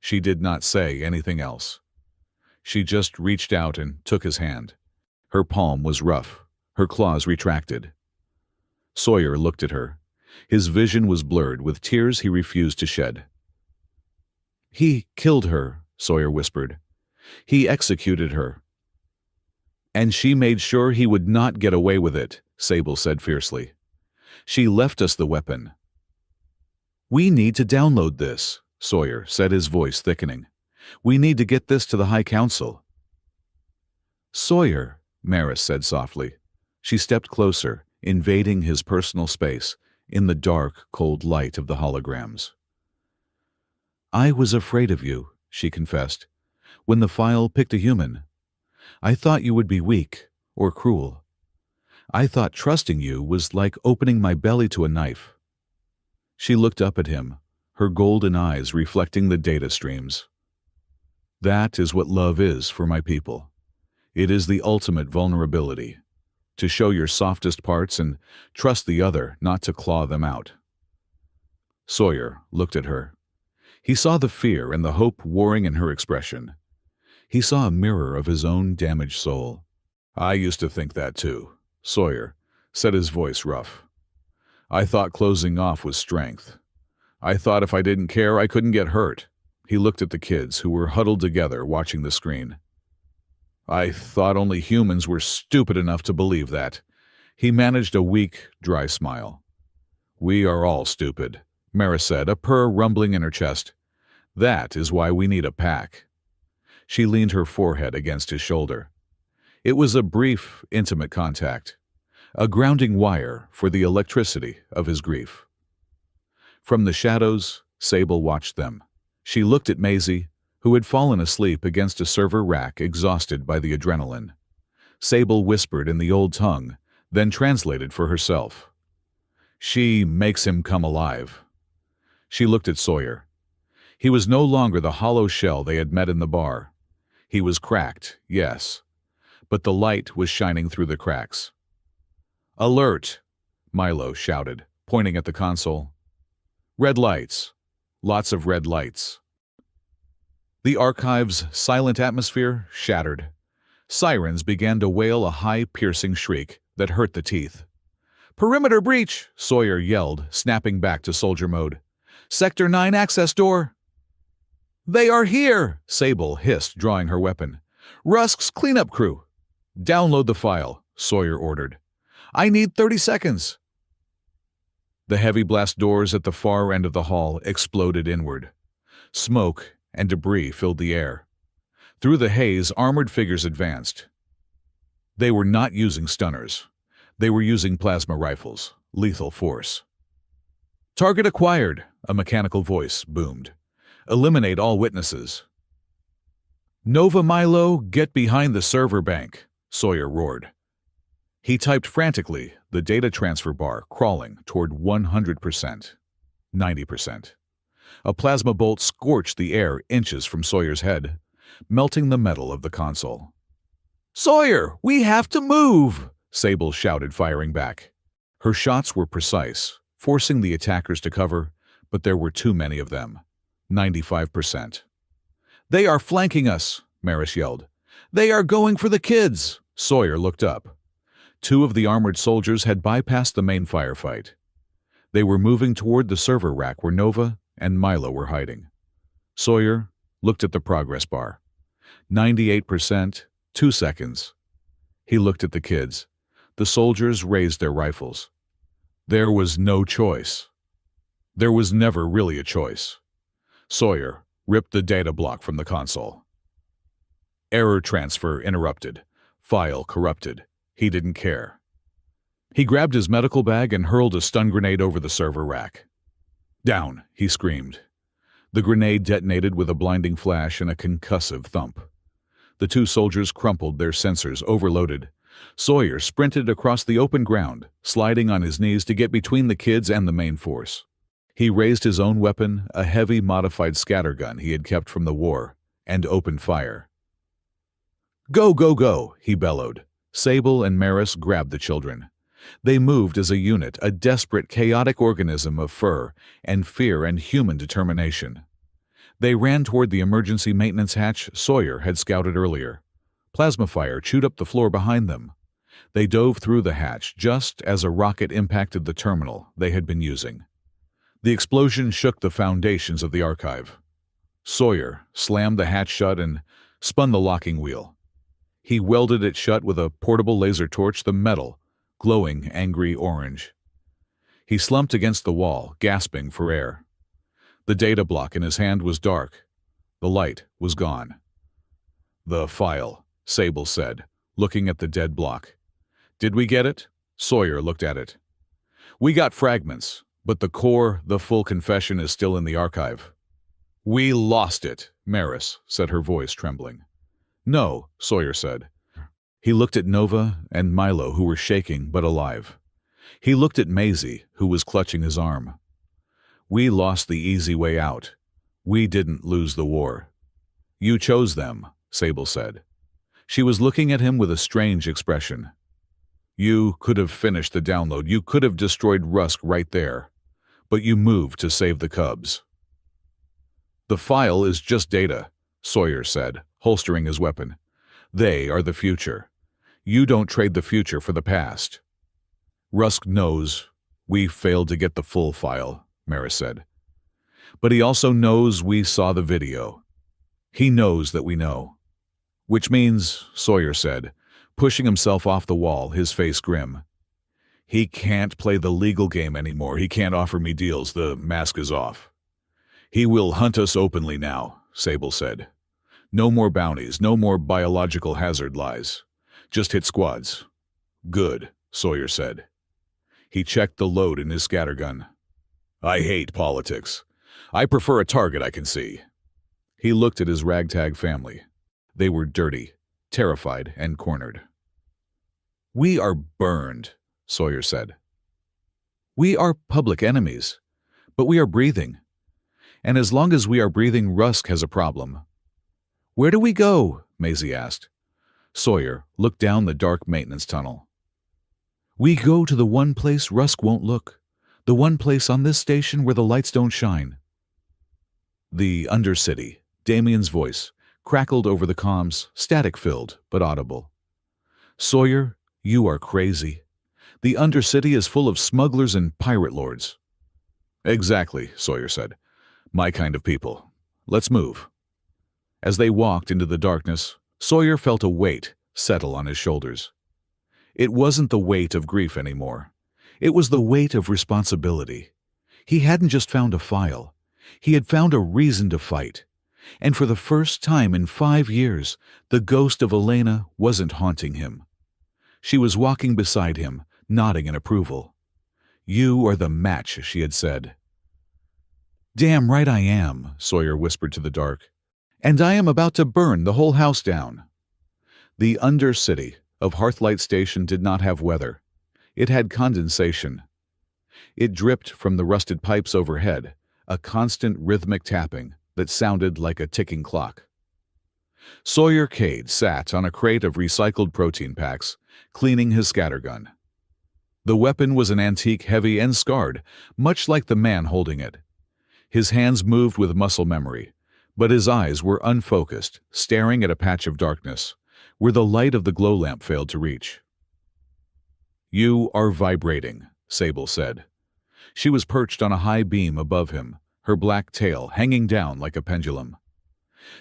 She did not say anything else. She just reached out and took his hand. Her palm was rough, her claws retracted. Sawyer looked at her. His vision was blurred with tears he refused to shed. "He killed her," Sawyer whispered. "He executed her." "And she made sure he would not get away with it," Sable said fiercely. "She left us the weapon." "We need to download this," Sawyer said, his voice thickening. "We need to get this to the High Council." "Sawyer," Maris said softly. She stepped closer, invading his personal space in the dark, cold light of the holograms. "I was afraid of you," she confessed, "when the file picked a human. I thought you would be weak or cruel. I thought trusting you was like opening my belly to a knife." She looked up at him, her golden eyes reflecting the data streams. "That is what love is for my people. It is the ultimate vulnerability. To show your softest parts and trust the other not to claw them out." Sawyer looked at her. He saw the fear and the hope warring in her expression. He saw a mirror of his own damaged soul. "I used to think that too," Sawyer said, his voice rough. "I thought closing off was strength. I thought if I didn't care, I couldn't get hurt." He looked at the kids who were huddled together watching the screen. "I thought only humans were stupid enough to believe that." He managed a weak, dry smile. "We are all stupid," Maris said, a purr rumbling in her chest. "That is why we need a pack." She leaned her forehead against his shoulder. It was a brief, intimate contact, a grounding wire for the electricity of his grief. From the shadows, Sable watched them. She looked at Maisie, who had fallen asleep against a server rack, exhausted by the adrenaline. Sable whispered in the old tongue, then translated for herself. "She makes him come alive." She looked at Sawyer. He was no longer the hollow shell they had met in the bar. He was cracked, yes, but the light was shining through the cracks. "Alert!" Milo shouted, pointing at the console. "Red lights. Lots of red lights." The archive's silent atmosphere shattered. Sirens began to wail a high, piercing shriek that hurt the teeth. "Perimeter breach!" Sawyer yelled, snapping back to soldier mode. "Sector 9 access door!" "They are here!" Sable hissed, drawing her weapon. "Rusk's cleanup crew!" "Download the file," Sawyer ordered. "I need 30 seconds." The heavy blast doors at the far end of the hall exploded inward. Smoke and debris filled the air. Through the haze, armored figures advanced. They were not using stunners. They were using plasma rifles, lethal force. "Target acquired," a mechanical voice boomed. "Eliminate all witnesses." "Nova Milo, get behind the server bank," Sawyer roared. He typed frantically, the data transfer bar crawling toward 100%, 90%. A plasma bolt scorched the air inches from Sawyer's head, melting the metal of the console. "Sawyer, we have to move!" Sable shouted, firing back. Her shots were precise, forcing the attackers to cover, but there were too many of them. 95%. "They are flanking us," Maris yelled. "They are going for the kids!" Sawyer looked up. Two of the armored soldiers had bypassed the main firefight. They were moving toward the server rack where Nova and Milo were hiding. Sawyer looked at the progress bar. 98%, 2 seconds. He looked at the kids. The soldiers raised their rifles. There was no choice. There was never really a choice. Sawyer ripped the data block from the console. Error transfer interrupted. File corrupted. He didn't care. He grabbed his medical bag and hurled a stun grenade over the server rack. "Down!" he screamed. The grenade detonated with a blinding flash and a concussive thump. The two soldiers crumpled, their sensors overloaded. Sawyer sprinted across the open ground, sliding on his knees to get between the kids and the main force. He raised his own weapon, a heavy modified scattergun he had kept from the war, and opened fire. "Go, go, go!" he bellowed. Sable and Maris grabbed the children. They moved as a unit, a desperate, chaotic organism of fur and fear and human determination. They ran toward the emergency maintenance hatch Sawyer had scouted earlier. Plasma fire chewed up the floor behind them. They dove through the hatch just as a rocket impacted the terminal they had been using. The explosion shook the foundations of the archive. Sawyer slammed the hatch shut and spun the locking wheel. He welded it shut with a portable laser torch, the metal glowing angry orange. He slumped against the wall, gasping for air. The data block in his hand was dark. The light was gone. "The file," Sable said, looking at the dead block. "Did we get it?" Sawyer looked at it. "We got fragments, but the core, the full confession, is still in the archive." "We lost it," Maris said, her voice trembling. "No," Sawyer said. He looked at Nova and Milo, who were shaking but alive. He looked at Maisie, who was clutching his arm. "We lost the easy way out. We didn't lose the war." "You chose them," Sable said. She was looking at him with a strange expression. "You could have finished the download. You could have destroyed Rusk right there. But you moved to save the Cubs." "The file is just data," Sawyer said, holstering his weapon. "They are the future. You don't trade the future for the past." "Rusk knows we failed to get the full file," Maris said. "But he also knows we saw the video. He knows that we know." "Which means," Sawyer said, pushing himself off the wall, his face grim, "he can't play the legal game anymore. He can't offer me deals. The mask is off." "He will hunt us openly now," Sable said. "No more bounties, no more biological hazard lies. Just hit squads." "Good," Sawyer said. He checked the load in his scattergun. "I hate politics. I prefer a target I can see." He looked at his ragtag family. They were dirty, terrified, and cornered. "We are burned," Sawyer said. "We are public enemies, but we are breathing. And as long as we are breathing, Rusk has a problem." "Where do we go?" Maisie asked. Sawyer looked down the dark maintenance tunnel. "We go to the one place Rusk won't look, the one place on this station where the lights don't shine." The Undercity, Damien's voice, crackled over the comms, static-filled but audible. "Sawyer, you are crazy. The Undercity is full of smugglers and pirate lords." "Exactly," Sawyer said. "My kind of people. Let's move." As they walked into the darkness, Sawyer felt a weight settle on his shoulders. It wasn't the weight of grief anymore. It was the weight of responsibility. He hadn't just found a file. He had found a reason to fight. And for the first time in 5 years, the ghost of Elena wasn't haunting him. She was walking beside him, nodding in approval. "You are the match," she had said. "Damn right I am," Sawyer whispered to the dark. "And I am about to burn the whole house down." The Undercity of Hearthlight Station did not have weather. It had condensation. It dripped from the rusted pipes overhead, a constant rhythmic tapping that sounded like a ticking clock. Sawyer Cade sat on a crate of recycled protein packs, cleaning his scattergun. The weapon was an antique, heavy, and scarred, much like the man holding it. His hands moved with muscle memory, but his eyes were unfocused, staring at a patch of darkness, where the light of the glow lamp failed to reach. "You are vibrating," Sable said. She was perched on a high beam above him, her black tail hanging down like a pendulum.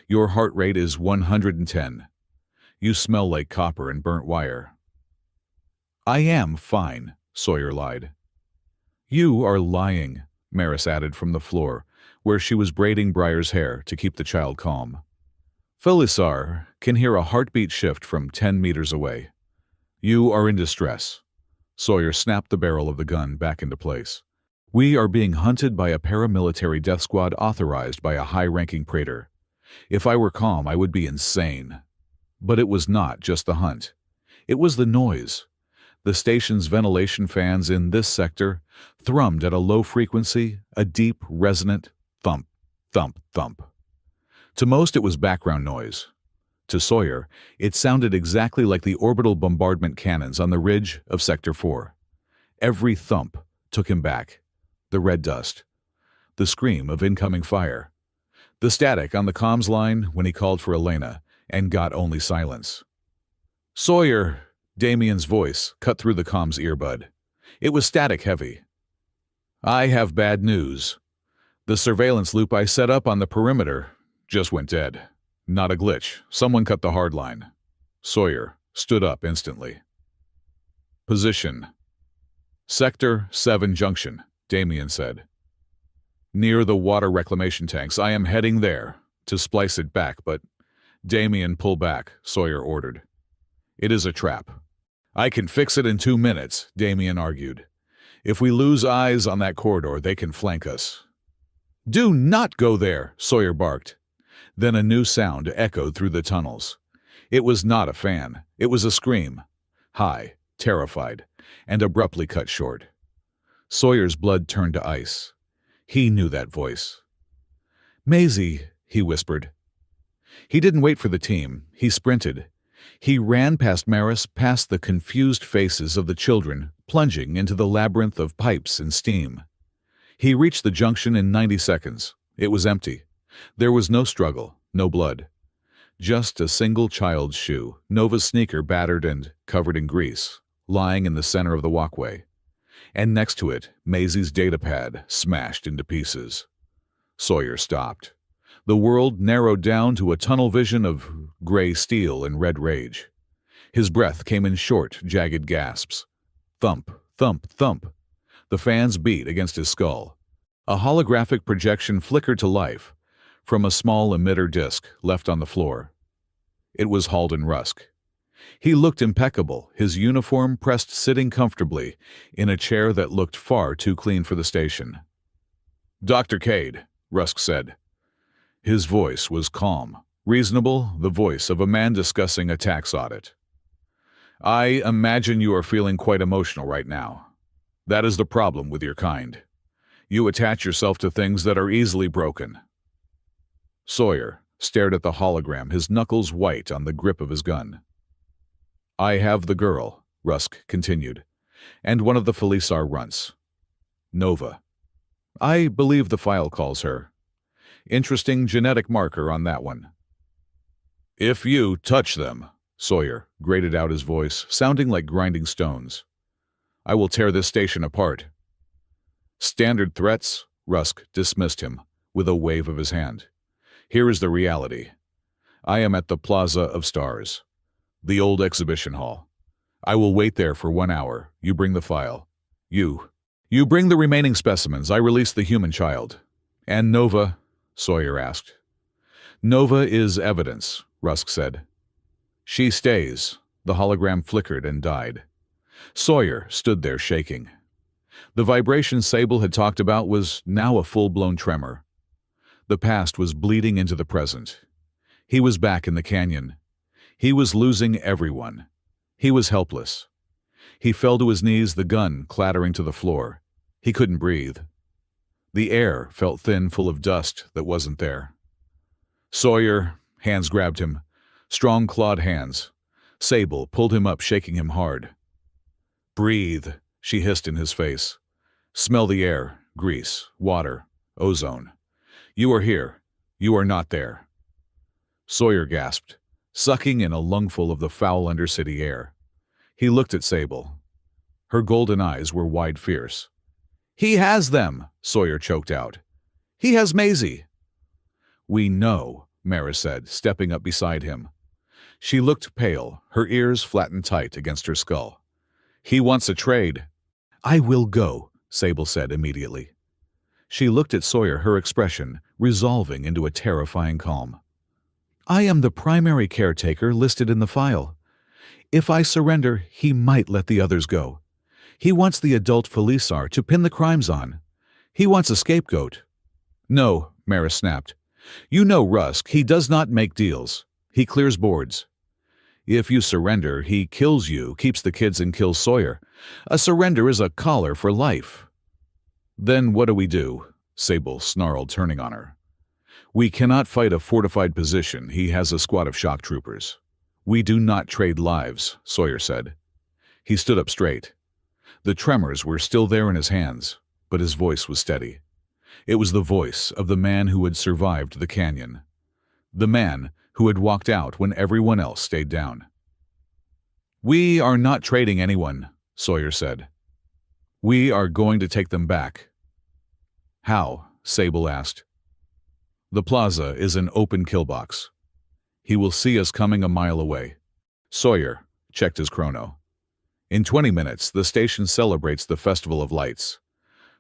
"Your heart rate is 110. You smell like copper and burnt wire." "I am fine," Sawyer lied. "You are lying," Maris added from the floor, where she was braiding Briar's hair to keep the child calm. "Felisar can hear a heartbeat shift from 10 meters away. You are in distress." Sawyer snapped the barrel of the gun back into place. "We are being hunted by a paramilitary death squad authorized by a high-ranking praetor. If I were calm, I would be insane." But it was not just the hunt. It was the noise. The station's ventilation fans in this sector thrummed at a low frequency, a deep, resonant thump, thump, thump. To most, it was background noise. To Sawyer, it sounded exactly like the orbital bombardment cannons on the ridge of Sector 4. Every thump took him back. The red dust. The scream of incoming fire. The static on the comms line when he called for Elena and got only silence. "Sawyer," Damien's voice cut through the comms earbud. It was static heavy. "I have bad news. The surveillance loop I set up on the perimeter just went dead. Not a glitch. Someone cut the hard line." Sawyer stood up instantly. "Position. Sector 7 Junction," Damien said. "Near the water reclamation tanks. I am heading there to splice it back, but—" "Damien, pull back," Sawyer ordered. "It is a trap." "I can fix it in 2 minutes," Damien argued. "If we lose eyes on that corridor, they can flank us." "Do not go there," Sawyer barked. Then a new sound echoed through the tunnels. It was not a fan. It was a scream. High, terrified, and abruptly cut short. Sawyer's blood turned to ice. He knew that voice. "Maisie," he whispered. He didn't wait for the team. He sprinted. He ran past Maris, past the confused faces of the children, plunging into the labyrinth of pipes and steam. He reached the junction in 90 seconds. It was empty. There was no struggle, no blood. Just a single child's shoe, Nova's sneaker battered and covered in grease, lying in the center of the walkway. And next to it, Maisie's datapad, smashed into pieces. Sawyer stopped. The world narrowed down to a tunnel vision of gray steel and red rage. His breath came in short, jagged gasps. Thump, thump, thump. The fans beat against his skull. A holographic projection flickered to life from a small emitter disc left on the floor. It was Halden Rusk. He looked impeccable, his uniform pressed sitting comfortably in a chair that looked far too clean for the station. "Dr. Cade," Rusk said. His voice was calm, reasonable, the voice of a man discussing a tax audit. "I imagine you are feeling quite emotional right now. That is the problem with your kind. You attach yourself to things that are easily broken." Sawyer stared at the hologram, his knuckles white on the grip of his gun. "I have the girl," Rusk continued, "and one of the Felisar runts. Nova. I believe the file calls her. Interesting genetic marker on that one." "If you touch them," Sawyer grated out his voice, sounding like grinding stones, "I will tear this station apart." "Standard threats," Rusk dismissed him with a wave of his hand. "Here is the reality. I am at the Plaza of Stars, the old exhibition hall. I will wait there for 1 hour. You bring the file. You bring the remaining specimens. I release the human child." "And Nova?" Sawyer asked. "Nova is evidence," Rusk said. "She stays." The hologram flickered and died. Sawyer stood there shaking. The vibration Sable had talked about was now a full-blown tremor. The past was bleeding into the present. He was back in the canyon. He was losing everyone. He was helpless. He fell to his knees, the gun clattering to the floor. He couldn't breathe. The air felt thin, full of dust that wasn't there. "Sawyer," hands grabbed him. Strong clawed hands. Sable pulled him up, shaking him hard. "Breathe," she hissed in his face. "Smell the air, grease, water, ozone. You are here. You are not there." Sawyer gasped, sucking in a lungful of the foul undercity air. He looked at Sable. Her golden eyes were wide fierce. "He has them," Sawyer choked out. "He has Maisie." "We know," Maris said, stepping up beside him. She looked pale, her ears flattened tight against her skull. "He wants a trade." "I will go," Sable said immediately. She looked at Sawyer, her expression resolving into a terrifying calm. "I am the primary caretaker listed in the file. If I surrender, he might let the others go. He wants the adult Felisar to pin the crimes on. He wants a scapegoat." "No," Maris snapped. "You know Rusk, he does not make deals. He clears boards. If you surrender, he kills you, keeps the kids and kills Sawyer. A surrender is a collar for life." "Then what do we do?" Sable snarled, turning on her. "We cannot fight a fortified position. He has a squad of shock troopers." "We do not trade lives," Sawyer said. He stood up straight. The tremors were still there in his hands, but his voice was steady. It was the voice of the man who had survived the canyon. The man who had walked out when everyone else stayed down. "We are not trading anyone," Sawyer said. "We are going to take them back." "How?" Sable asked. "The plaza is an open kill box. He will see us coming a mile away." Sawyer checked his chrono. In 20 minutes, the station celebrates the Festival of Lights.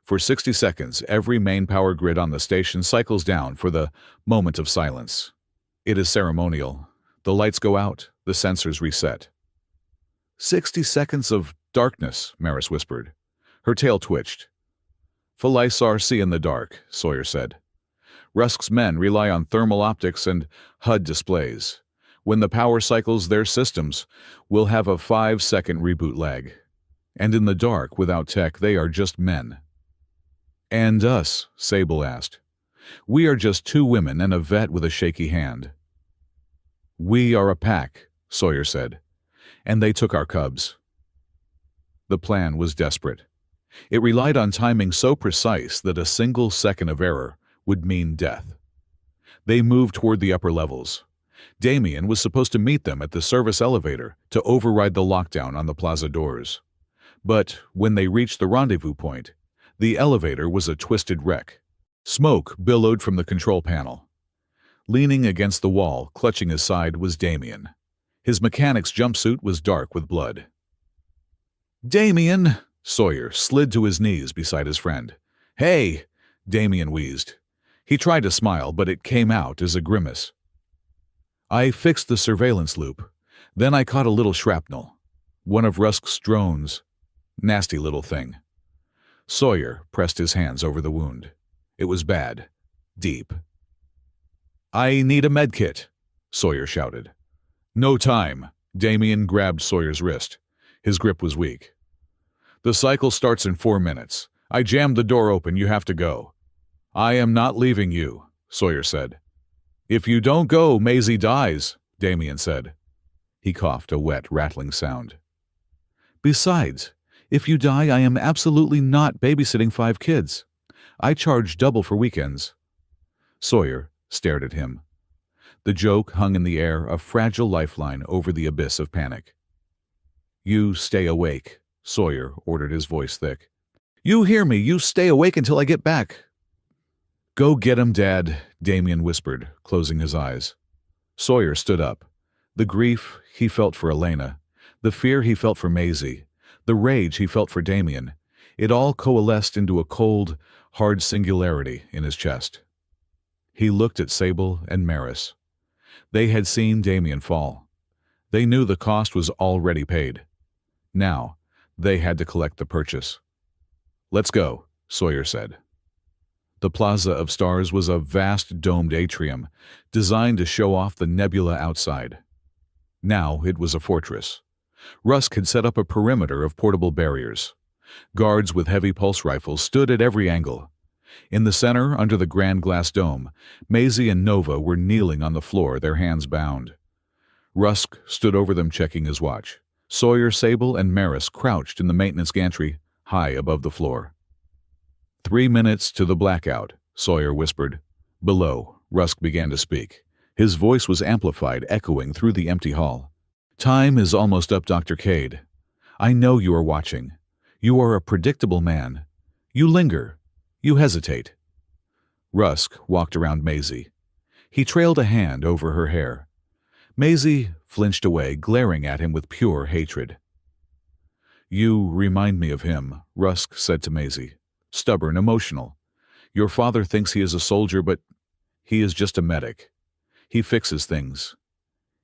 For 60 seconds, every main power grid on the station cycles down for the moment of silence. It is ceremonial. The lights go out, the sensors reset. 60 seconds of darkness, Maris whispered. Her tail twitched. "Felisar see in the dark," Sawyer said. "Rusk's men rely on thermal optics and HUD displays. When the power cycles their systems, we'll have a 5-second reboot lag. And in the dark, without tech, they are just men." "And us?" Sable asked. "We are just 2 women and a vet with a shaky hand." "We are a pack," Sawyer said. "And they took our cubs." The plan was desperate. It relied on timing so precise that a single second of error would mean death. They moved toward the upper levels. Damien was supposed to meet them at the service elevator to override the lockdown on the plaza doors. But when they reached the rendezvous point, the elevator was a twisted wreck. Smoke billowed from the control panel. Leaning against the wall, clutching his side, was Damien. His mechanic's jumpsuit was dark with blood. "Damien!" Sawyer slid to his knees beside his friend. "Hey!" Damien wheezed. He tried to smile, but it came out as a grimace. "I fixed the surveillance loop. Then I caught a little shrapnel. One of Rusk's drones. Nasty little thing." Sawyer pressed his hands over the wound. It was bad. Deep. "I need a medkit," Sawyer shouted. "No time." Damien grabbed Sawyer's wrist. His grip was weak. "The cycle starts in 4 minutes. I jammed the door open. You have to go." "I am not leaving you," Sawyer said. "If you don't go, Maisie dies," Damien said. He coughed, a wet, rattling sound. "Besides, if you die, I am absolutely not babysitting 5 kids. I charge double for weekends." Sawyer stared at him. The joke hung in the air, a fragile lifeline over the abyss of panic. "You stay awake," Sawyer ordered, his voice thick. "You hear me? You stay awake until I get back." "Go get him, Dad," Damien whispered, closing his eyes. Sawyer stood up. The grief he felt for Elena, the fear he felt for Maisie, the rage he felt for Damien, it all coalesced into a cold, hard singularity in his chest. He looked at Sable and Maris. They had seen Damien fall. They knew the cost was already paid. Now, they had to collect the purchase. "Let's go," Sawyer said. The Plaza of Stars was a vast domed atrium designed to show off the nebula outside. Now it was a fortress. Rusk had set up a perimeter of portable barriers. Guards with heavy pulse rifles stood at every angle. In the center, under the grand glass dome, Maisie and Nova were kneeling on the floor, their hands bound. Rusk stood over them, checking his watch. Sawyer, Sable, and Maris crouched in the maintenance gantry, high above the floor. 3 minutes to the blackout, Sawyer whispered. Below, Rusk began to speak. His voice was amplified, echoing through the empty hall. "Time is almost up, Dr. Cade. I know you are watching. You are a predictable man. You linger. You hesitate." Rusk walked around Maisie. He trailed a hand over her hair. Maisie flinched away, glaring at him with pure hatred. "You remind me of him," Rusk said to Maisie. "Stubborn, emotional. Your father thinks he is a soldier, but he is just a medic. He fixes things.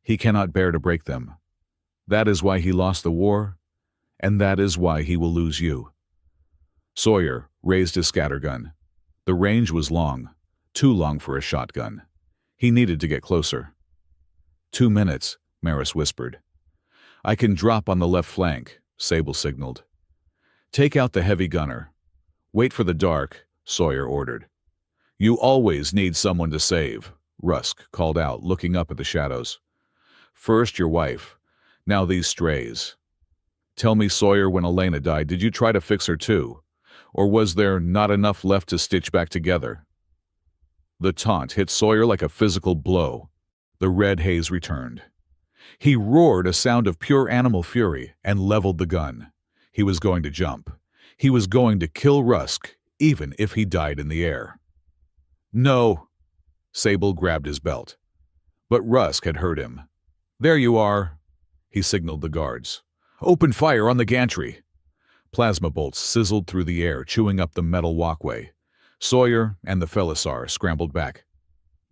He cannot bear to break them. That is why he lost the war, and that is why he will lose you." Sawyer raised his scattergun. The range was long, too long for a shotgun. He needed to get closer. 2 minutes, Maris whispered. "I can drop on the left flank," Sable signaled. "Take out the heavy gunner. Wait for the dark," Sawyer ordered. "You always need someone to save," Rusk called out, looking up at the shadows. "First your wife, now these strays. Tell me, Sawyer, when Elena died, did you try to fix her too? Or was there not enough left to stitch back together? The taunt hit Sawyer like a physical blow. The red haze returned. He roared a sound of pure animal fury and leveled the gun. He was going to jump. He was going to kill Rusk, even if he died in the air. No! Sable grabbed his belt. But Rusk had heard him. There you are, he signaled the guards. Open fire on the gantry. Plasma bolts sizzled through the air, chewing up the metal walkway. Sawyer and the Felisar scrambled back.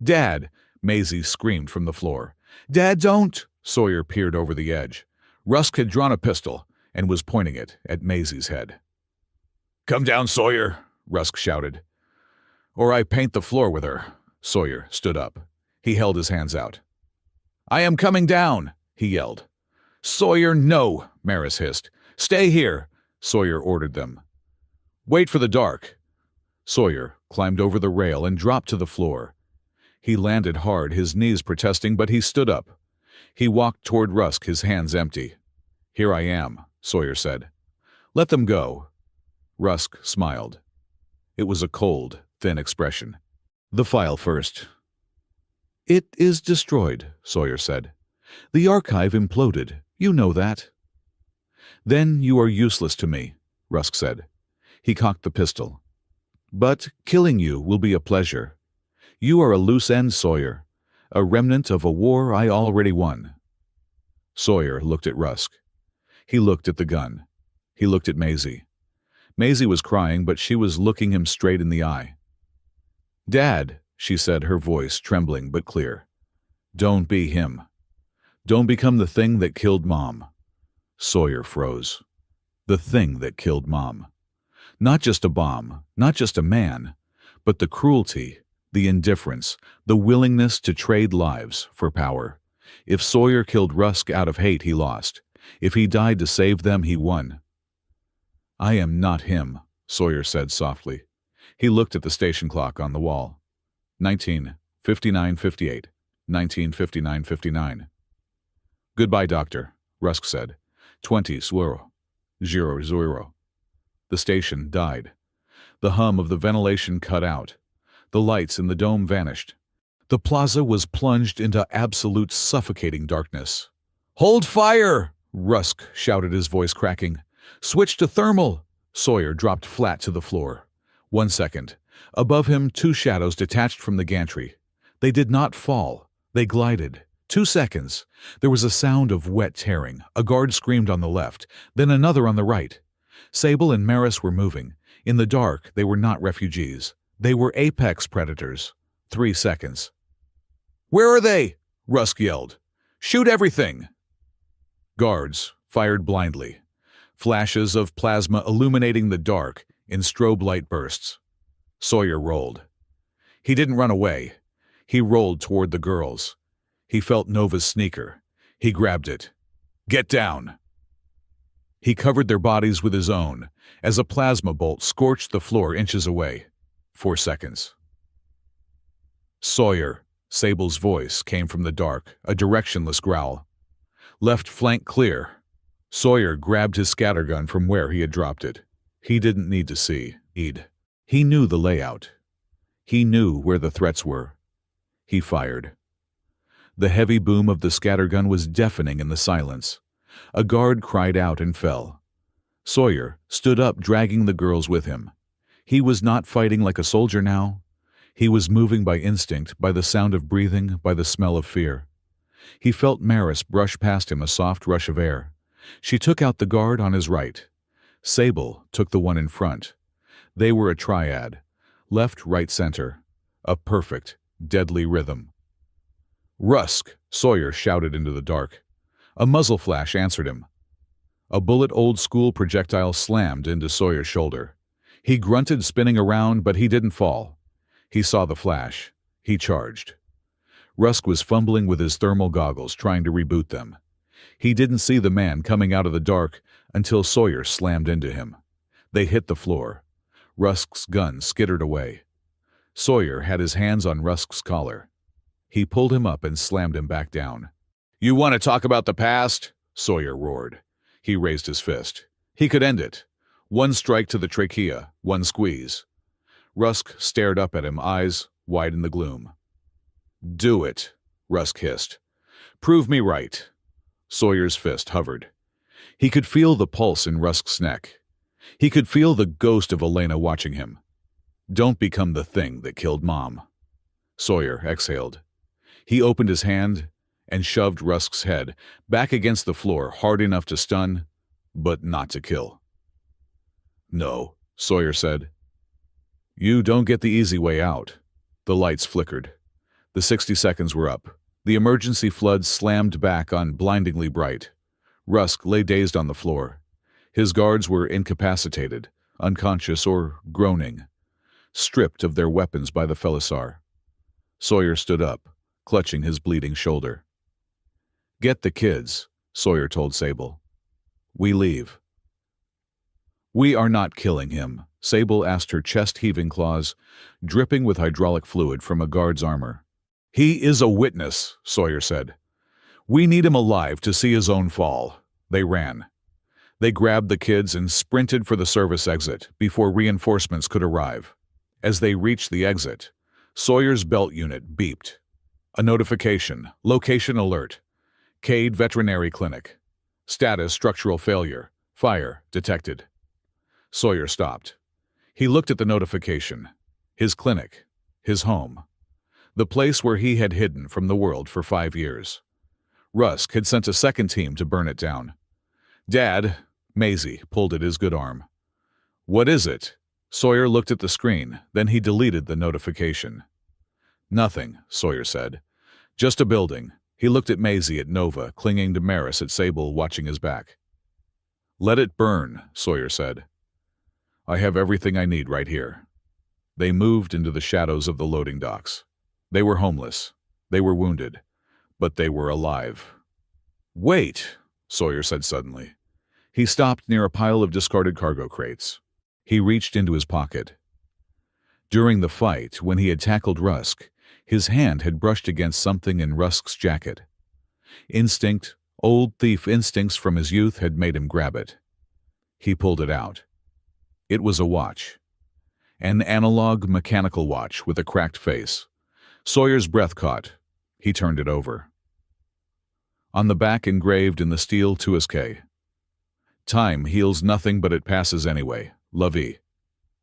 Dad! Maisie screamed from the floor. Dad, don't! Sawyer peered over the edge. Rusk had drawn a pistol and was pointing it at Maisie's head. Come down, Sawyer, Rusk shouted. Or I paint the floor with her. Sawyer stood up. He held his hands out. I am coming down, he yelled. Sawyer, no, Maris hissed. Stay here, Sawyer ordered them. Wait for the dark. Sawyer climbed over the rail and dropped to the floor. He landed hard, his knees protesting, but he stood up. He walked toward Rusk, his hands empty. Here I am, Sawyer said. Let them go. Rusk smiled. It was a cold, thin expression. The file first. It is destroyed, Sawyer said. The archive imploded. You know that. Then you are useless to me, Rusk said. He cocked the pistol. But killing you will be a pleasure. You are a loose end, Sawyer, a remnant of a war I already won. Sawyer looked at Rusk. He looked at the gun. He looked at Maisie. Maisie was crying, but she was looking him straight in the eye. Dad, she said, her voice trembling but clear. Don't be him. Don't become the thing that killed Mom. Sawyer froze. The thing that killed Mom. Not just a bomb, not just a man, but the cruelty, the indifference, the willingness to trade lives for power. If Sawyer killed Rusk out of hate, he lost. If he died to save them, he won. I am not him, Sawyer said softly. He looked at the station clock on the wall. 19:59:58, 19:59:59. Goodbye, Doctor, Rusk said. 20:00. The station died. The hum of the ventilation cut out. The lights in the dome vanished. The plaza was plunged into absolute suffocating darkness. Hold fire! Rusk shouted, his voice cracking. Switch to thermal! Sawyer dropped flat to the floor. 1 second. Above him, 2 shadows detached from the gantry. They did not fall. They glided. 2 seconds. There was a sound of wet tearing. A guard screamed on the left, then another on the right. Sable and Maris were moving. In the dark, they were not refugees. They were apex predators. 3 seconds. Where are they? Rusk yelled. Shoot everything! Guards fired blindly. Flashes of plasma illuminating the dark in strobe light bursts. Sawyer rolled. He didn't run away. He rolled toward the girls. He felt Nova's sneaker. He grabbed it. Get down! He covered their bodies with his own as a plasma bolt scorched the floor inches away. 4 seconds. Sawyer, Sable's voice came from the dark, a directionless growl. Left flank clear. Sawyer grabbed his scattergun from where he had dropped it. He didn't need to see. He knew the layout. He knew where the threats were. He fired. The heavy boom of the scattergun was deafening in the silence. A guard cried out and fell. Sawyer stood up, dragging the girls with him. He was not fighting like a soldier now. He was moving by instinct, by the sound of breathing, by the smell of fear. He felt Maris brush past him, a soft rush of air. She took out the guard on his right. Sable took the one in front. They were a triad, left, right, center, a perfect, deadly rhythm. Rusk, Sawyer shouted into the dark. A muzzle flash answered him. A bullet old-school projectile slammed into Sawyer's shoulder. He grunted, spinning around, but he didn't fall. He saw the flash. He charged. Rusk was fumbling with his thermal goggles, trying to reboot them. He didn't see the man coming out of the dark until Sawyer slammed into him. They hit the floor. Rusk's gun skittered away. Sawyer had his hands on Rusk's collar. He pulled him up and slammed him back down. You want to talk about the past? Sawyer roared. He raised his fist. He could end it. One strike to the trachea, one squeeze. Rusk stared up at him, eyes wide in the gloom. "Do it," Rusk hissed. "Prove me right." Sawyer's fist hovered. He could feel the pulse in Rusk's neck. He could feel the ghost of Elena watching him. "Don't become the thing that killed Mom." Sawyer exhaled. He opened his hand and shoved Rusk's head back against the floor hard enough to stun, but not to kill. "No," Sawyer said. "You don't get the easy way out." The lights flickered. The 60 seconds were up. The emergency flood slammed back on blindingly bright. Rusk lay dazed on the floor. His guards were incapacitated, unconscious or groaning, stripped of their weapons by the Felisar. Sawyer stood up, clutching his bleeding shoulder. "Get the kids," Sawyer told Sable. "We leave." "We are not killing him," Sable asked, her chest-heaving claws dripping with hydraulic fluid from a guard's armor. "He is a witness," Sawyer said. "We need him alive to see his own fall." They ran. They grabbed the kids and sprinted for the service exit before reinforcements could arrive. As they reached the exit, Sawyer's belt unit beeped. A notification, location alert, Cade Veterinary Clinic. Status structural failure, fire detected. Sawyer stopped. He looked at the notification. His clinic, his home, the place where he had hidden from the world for 5 years. Rusk had sent a second team to burn it down. "Dad," Maisie pulled at his good arm. "What is it?" Sawyer looked at the screen, then he deleted the notification. "Nothing," Sawyer said. "Just a building." He looked at Maisie, at Nova, clinging to Maris, at Sable, watching his back. "Let it burn," Sawyer said. "I have everything I need right here." They moved into the shadows of the loading docks. They were homeless. They were wounded. But they were alive. "Wait," Sawyer said suddenly. He stopped near a pile of discarded cargo crates. He reached into his pocket. During the fight, when he had tackled Rusk, his hand had brushed against something in Rusk's jacket. Instinct, old thief instincts from his youth, had made him grab it. He pulled it out. It was a watch. An analog mechanical watch with a cracked face. Sawyer's breath caught. He turned it over. On the back, engraved in the steel Tuiske, "Time heals nothing, but it passes anyway. La vie."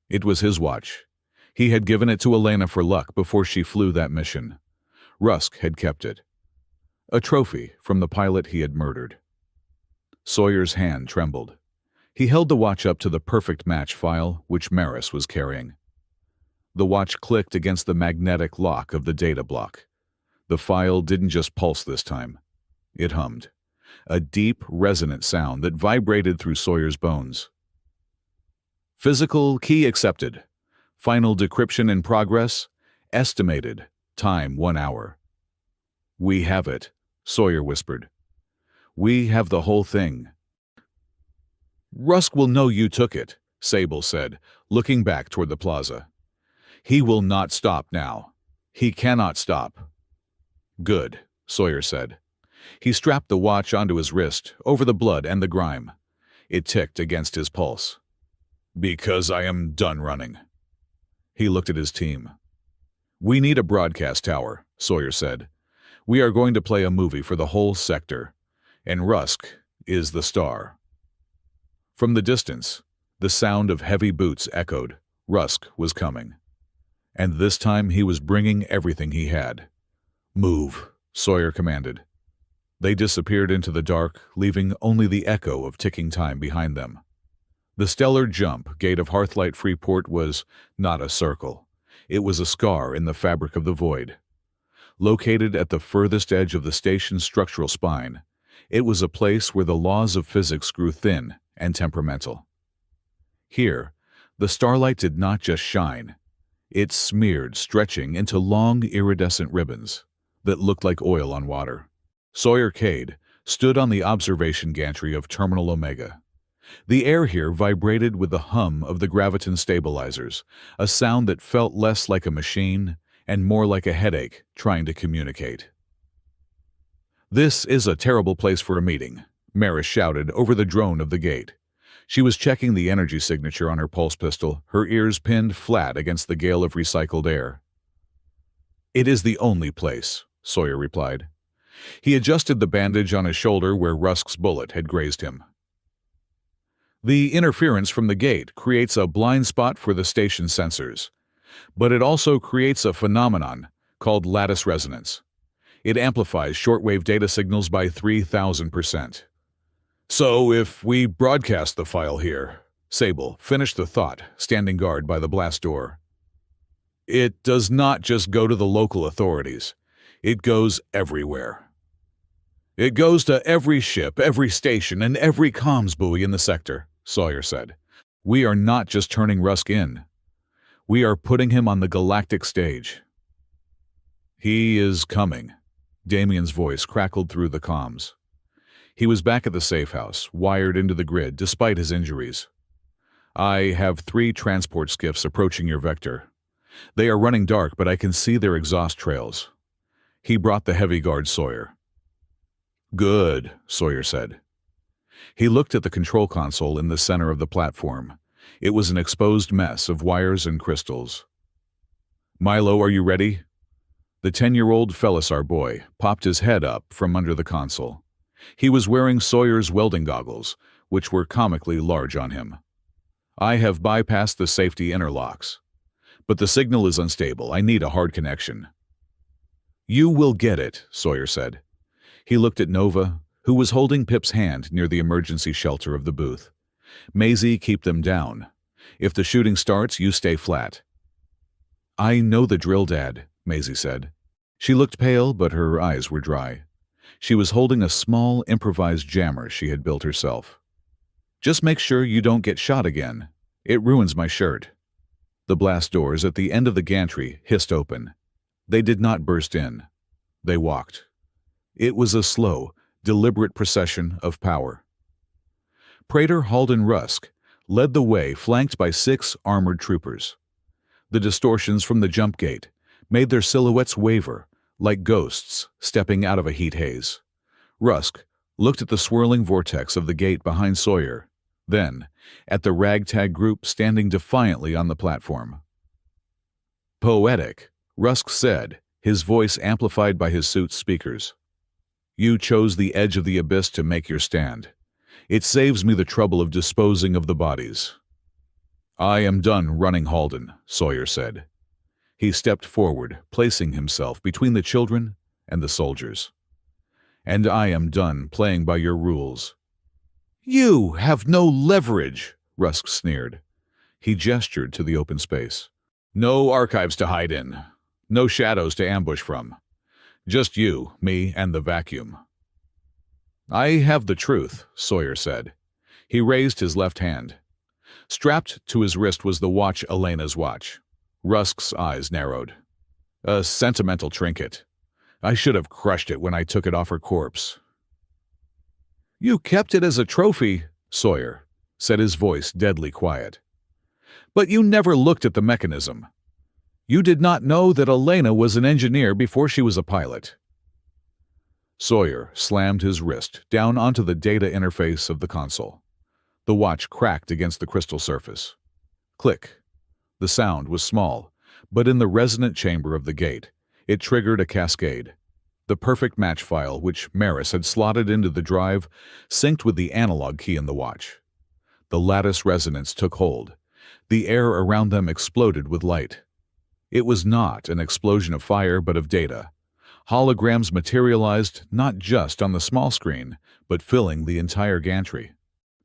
It was his watch. He had given it to Elena for luck before she flew that mission. Rusk had kept it. A trophy from the pilot he had murdered. Sawyer's hand trembled. He held the watch up to the perfect match file which Maris was carrying. The watch clicked against the magnetic lock of the data block. The file didn't just pulse this time. It hummed. A deep, resonant sound that vibrated through Sawyer's bones. "Physical key accepted. Final decryption in progress. Estimated. Time 1 hour." "We have it," Sawyer whispered. "We have the whole thing." "Rusk will know you took it," Sable said, looking back toward the plaza. "He will not stop now. He cannot stop." "Good," Sawyer said. He strapped the watch onto his wrist, over the blood and the grime. It ticked against his pulse. "Because I am done running." He looked at his team. "We need a broadcast tower," Sawyer said. "We are going to play a movie for the whole sector, and Rusk is the star." From the distance, the sound of heavy boots echoed. Rusk was coming. And this time he was bringing everything he had. "Move," Sawyer commanded. They disappeared into the dark, leaving only the echo of ticking time behind them. The stellar jump gate of Hearthlight Freeport was not a circle. It was a scar in the fabric of the void. Located at the furthest edge of the station's structural spine, it was a place where the laws of physics grew thin and temperamental. Here, the starlight did not just shine. It smeared, stretching into long iridescent ribbons that looked like oil on water. Sawyer Cade stood on the observation gantry of Terminal Omega. The air here vibrated with the hum of the graviton stabilizers, a sound that felt less like a machine and more like a headache trying to communicate. "This is a terrible place for a meeting," Maris shouted over the drone of the gate. She was checking the energy signature on her pulse pistol, her ears pinned flat against the gale of recycled air. "It is the only place," Sawyer replied. He adjusted the bandage on his shoulder where Rusk's bullet had grazed him. "The interference from the gate creates a blind spot for the station sensors, but it also creates a phenomenon called lattice resonance. It amplifies shortwave data signals by 3,000%. So if we broadcast the file here," Sable finished the thought, standing guard by the blast door, "it does not just go to the local authorities. It goes everywhere. It goes to every ship, every station, and every comms buoy in the sector," Sawyer said. "We are not just turning Rusk in. We are putting him on the galactic stage." "He is coming," Damien's voice crackled through the comms. He was back at the safe house, wired into the grid despite his injuries. "I have 3 transport skiffs approaching your vector. They are running dark, but I can see their exhaust trails." He brought the heavy guard Sawyer. "Good," Sawyer said. He looked at the control console in the center of the platform. It was an exposed mess of wires and crystals. "Milo, are you ready?" The 10-year-old Felisar boy popped his head up from under the console. He was wearing Sawyer's welding goggles, which were comically large on him. "I have bypassed the safety interlocks. But the signal is unstable. I need a hard connection." "You will get it," Sawyer said. He looked at Nova, who was holding Pip's hand near the emergency shelter of the booth. "Maisie, keep them down. If the shooting starts, you stay flat." "I know the drill, Dad," Maisie said. She looked pale, but her eyes were dry. She was holding a small, improvised jammer she had built herself. "Just make sure you don't get shot again. It ruins my shirt." The blast doors at the end of the gantry hissed open. They did not burst in. They walked. It was a slow, deliberate procession of power. Praetor Halden Rusk led the way, flanked by 6 armored troopers. The distortions from the jump gate made their silhouettes waver, like ghosts stepping out of a heat haze. Rusk looked at the swirling vortex of the gate behind Sawyer, then at the ragtag group standing defiantly on the platform. "Poetic," Rusk said, his voice amplified by his suit's speakers. "You chose the edge of the abyss to make your stand. It saves me the trouble of disposing of the bodies." "I am done running Halden," Sawyer said. He stepped forward, placing himself between the children and the soldiers. "And I am done playing by your rules." "You have no leverage," Rusk sneered. He gestured to the open space. "No archives to hide in. No shadows to ambush from. Just you, me, and the vacuum." "I have the truth," Sawyer said. He raised his left hand. Strapped to his wrist was the watch Elena's watch. Rusk's eyes narrowed. "A sentimental trinket. I should have crushed it when I took it off her corpse." "You kept it as a trophy," Sawyer said, his voice deadly quiet. "But you never looked at the mechanism. You did not know that Elena was an engineer before she was a pilot." Sawyer slammed his wrist down onto the data interface of the console. The watch cracked against the crystal surface. Click. The sound was small, but in the resonant chamber of the gate, it triggered a cascade. The perfect match file, which Maris had slotted into the drive, synced with the analog key in the watch. The lattice resonance took hold. The air around them exploded with light. It was not an explosion of fire, but of data. Holograms materialized not just on the small screen, but filling the entire gantry.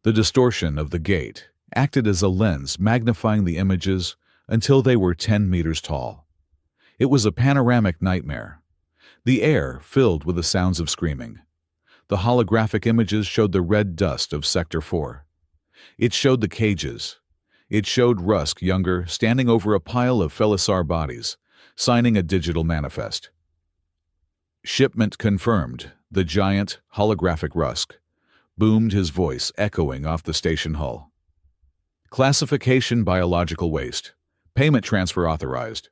The distortion of the gate acted as a lens, magnifying the images until they were 10 meters tall. It was a panoramic nightmare. The air filled with the sounds of screaming. The holographic images showed the red dust of Sector 4. It showed the cages. It showed Rusk younger, standing over a pile of Felisar bodies, signing a digital manifest. "Shipment confirmed," the giant, holographic Rusk boomed, his voice echoing off the station hull. "Classification biological waste. Payment transfer authorized."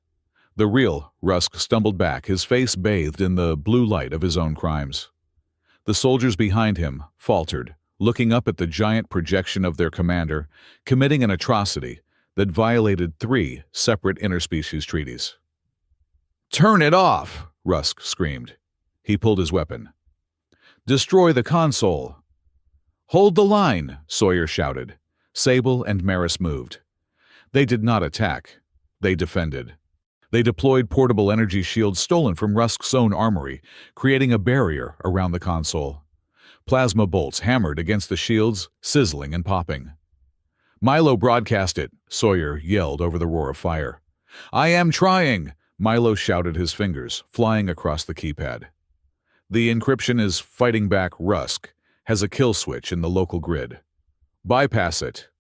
The real Rusk stumbled back, his face bathed in the blue light of his own crimes. The soldiers behind him faltered, looking up at the giant projection of their commander, committing an atrocity that violated 3 separate interspecies treaties. "Turn it off!" Rusk screamed. He pulled his weapon. "Destroy the console!" "Hold the line!" Sawyer shouted. Sable and Maris moved. They did not attack. They defended. They deployed portable energy shields stolen from Rusk's own armory, creating a barrier around the console. Plasma bolts hammered against the shields, sizzling and popping. "Milo, broadcast it!" Sawyer yelled over the roar of fire. "I am trying!" Milo shouted, his fingers flying across the keypad. "The encryption is fighting back. Rusk has a kill switch in the local grid. Bypass it."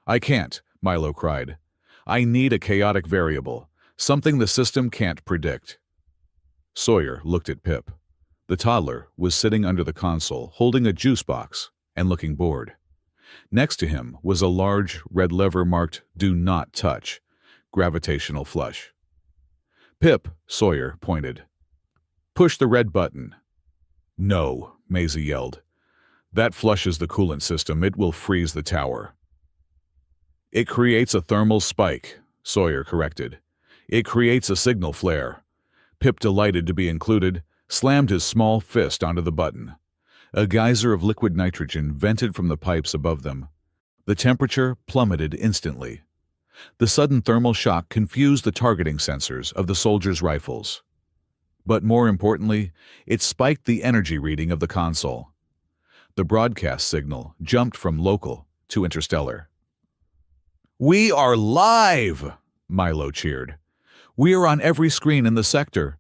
"I can't," Milo cried. "I need a chaotic variable, something the system can't predict." Sawyer looked at Pip. The toddler was sitting under the console, holding a juice box and looking bored. Next to him was a large red lever marked "Do Not Touch," gravitational flush. "Pip," Sawyer pointed. "Push the red button." "No," Maisie yelled. "That flushes the coolant system. It will freeze the tower." "It creates a thermal spike," Sawyer corrected. "It creates a signal flare." Pip, delighted to be included, slammed his small fist onto the button. A geyser of liquid nitrogen vented from the pipes above them. The temperature plummeted instantly. The sudden thermal shock confused the targeting sensors of the soldiers' rifles. But more importantly, it spiked the energy reading of the console. The broadcast signal jumped from local to interstellar. "We are live!" Milo cheered. "We are on every screen in the sector."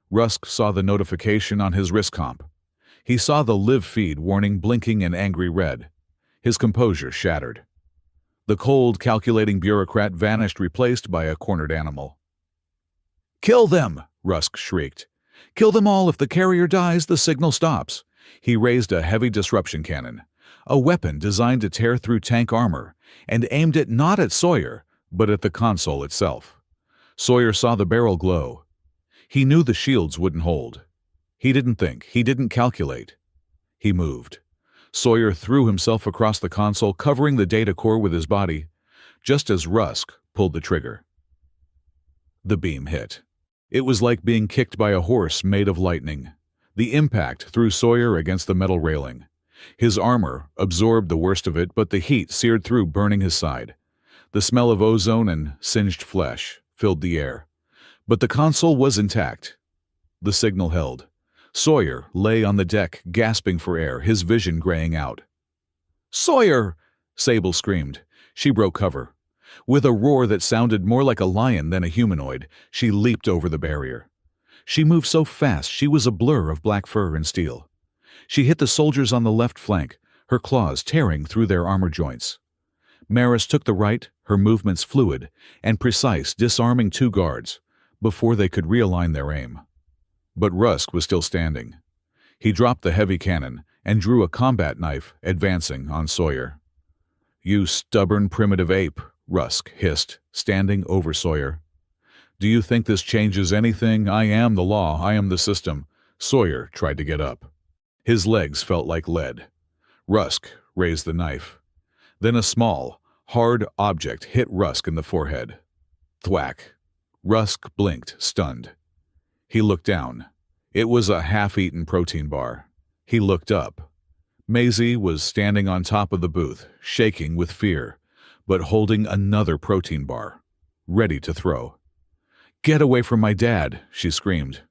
Rusk saw the notification on his wrist comp. He saw the live feed warning blinking in angry red. His composure shattered. The cold, calculating bureaucrat vanished, replaced by a cornered animal. "Kill them!" Rusk shrieked. "Kill them all! If the carrier dies, the signal stops." He raised a heavy disruption cannon, a weapon designed to tear through tank armor, and aimed it not at Sawyer, but at the console itself. Sawyer saw the barrel glow. He knew the shields wouldn't hold. He didn't think. He didn't calculate. He moved. Sawyer threw himself across the console, covering the data core with his body, just as Rusk pulled the trigger. The beam hit. It was like being kicked by a horse made of lightning. The impact threw Sawyer against the metal railing. His armor absorbed the worst of it, but the heat seared through, burning his side. The smell of ozone and singed flesh filled the air. But the console was intact. The signal held. Sawyer lay on the deck, gasping for air, his vision graying out. "Sawyer!" Sable screamed. She broke cover. With a roar that sounded more like a lion than a humanoid, she leaped over the barrier. She moved so fast she was a blur of black fur and steel. She hit the soldiers on the left flank, her claws tearing through their armor joints. Maris took the right, her movements fluid and precise, disarming 2 guards before they could realign their aim. But Rusk was still standing. He dropped the heavy cannon and drew a combat knife, advancing on Sawyer. "You stubborn primitive ape," Rusk hissed, standing over Sawyer. "Do you think this changes anything? I am the law. I am the system." Sawyer tried to get up. His legs felt like lead. Rusk raised the knife. Then a small, hard object hit Rusk in the forehead. Thwack. Rusk blinked, stunned. He looked down. It was a half-eaten protein bar. He looked up. Maisie was standing on top of the booth, shaking with fear, but holding another protein bar, ready to throw. "Get away from my dad!" she screamed.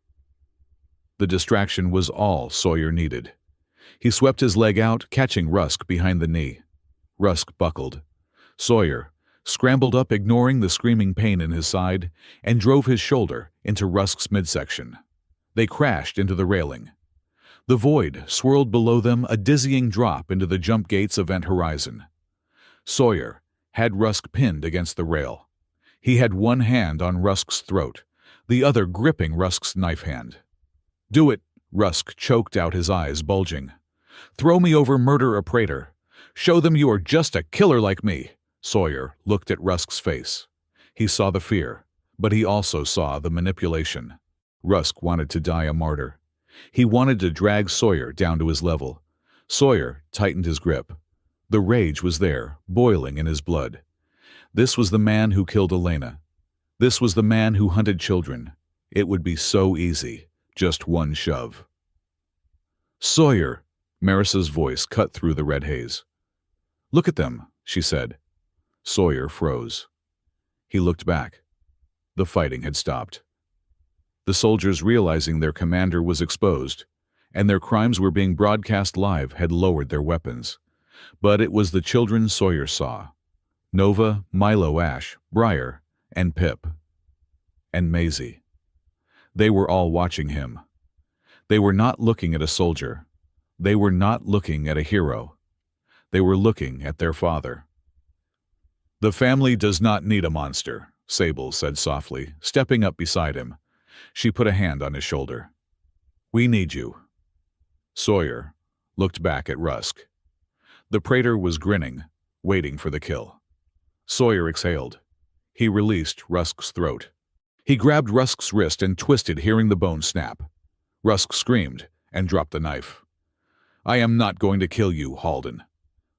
The distraction was all Sawyer needed. He swept his leg out, catching Rusk behind the knee. Rusk buckled. Sawyer scrambled up, ignoring the screaming pain in his side, and drove his shoulder into Rusk's midsection. They crashed into the railing. The void swirled below them, a dizzying drop into the jump gates event horizon. Sawyer had Rusk pinned against the rail. He had one hand on Rusk's throat, the other gripping Rusk's knife hand. "Do it!" Rusk choked out, his eyes bulging. "Throw me over, murder a praetor. Show them you are just a killer like me." Sawyer looked at Rusk's face. He saw the fear, but he also saw the manipulation. Rusk wanted to die a martyr. He wanted to drag Sawyer down to his level. Sawyer tightened his grip. The rage was there, boiling in his blood. This was the man who killed Elena. This was the man who hunted children. It would be so easy, just one shove. "Sawyer!" Marissa's voice cut through the red haze. "Look at them," she said. Sawyer froze. He looked back. The fighting had stopped. The soldiers, realizing their commander was exposed, and their crimes were being broadcast live, had lowered their weapons. But it was the children Sawyer saw. Nova, Milo, Ash, Briar, and Pip. And Maisie. They were all watching him. They were not looking at a soldier. They were not looking at a hero. They were looking at their father. "The family does not need a monster," Sable said softly, stepping up beside him. She put a hand on his shoulder. "We need you." Sawyer looked back at Rusk. The praetor was grinning, waiting for the kill. Sawyer exhaled. He released Rusk's throat. He grabbed Rusk's wrist and twisted, hearing the bone snap. Rusk screamed and dropped the knife. "I am not going to kill you, Halden."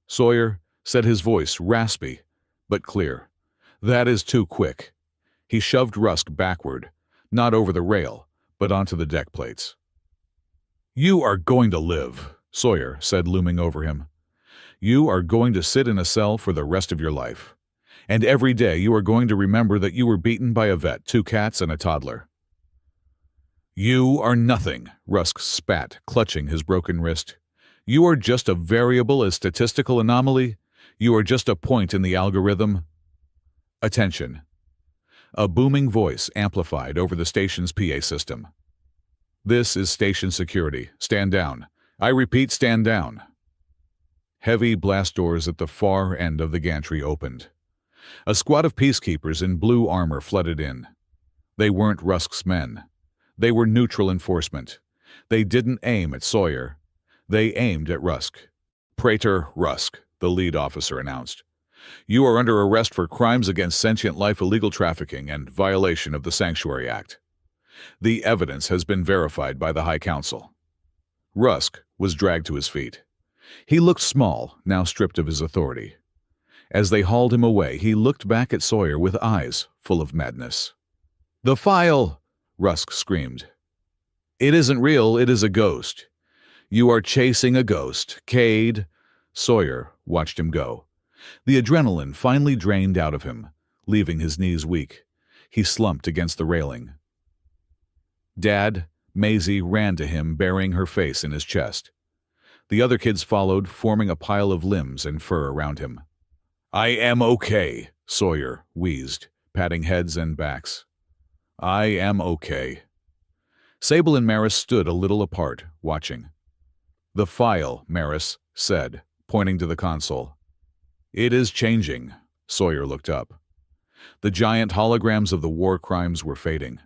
Sawyer said, his voice raspy but clear. "That is too quick." He shoved Rusk backward, not over the rail, but onto the deck plates. "You are going to live," Sawyer said, looming over him. "You are going to sit in a cell for the rest of your life. And every day you are going to remember that you were beaten by a vet, 2 cats, and a toddler." "You are nothing," Rusk spat, clutching his broken wrist. "You are just a variable, a statistical anomaly. You are just a point in the algorithm." "Attention." A booming voice amplified over the station's PA system. "This is station security. Stand down. I repeat, stand down." Heavy blast doors at the far end of the gantry opened. A squad of peacekeepers in blue armor flooded in. They weren't Rusk's men. They were neutral enforcement. They didn't aim at Sawyer. They aimed at Rusk. "Praetor Rusk," the lead officer announced. "You are under arrest for crimes against sentient life, illegal trafficking, and violation of the Sanctuary Act. The evidence has been verified by the High Council." Rusk was dragged to his feet. He looked small, now stripped of his authority. As they hauled him away, he looked back at Sawyer with eyes full of madness. "The file!" Rusk screamed. "It isn't real, it is a ghost. You are chasing a ghost, Cade." Sawyer watched him go. The adrenaline finally drained out of him, leaving his knees weak. He slumped against the railing. "Dad," Maisie ran to him, burying her face in his chest. The other kids followed, forming a pile of limbs and fur around him. "I am okay," Sawyer wheezed, patting heads and backs. "I am okay." Sable and Maris stood a little apart, watching. "The file," Maris said, pointing to the console. "It is changing." Sawyer looked up. The giant holograms of the war crimes were fading.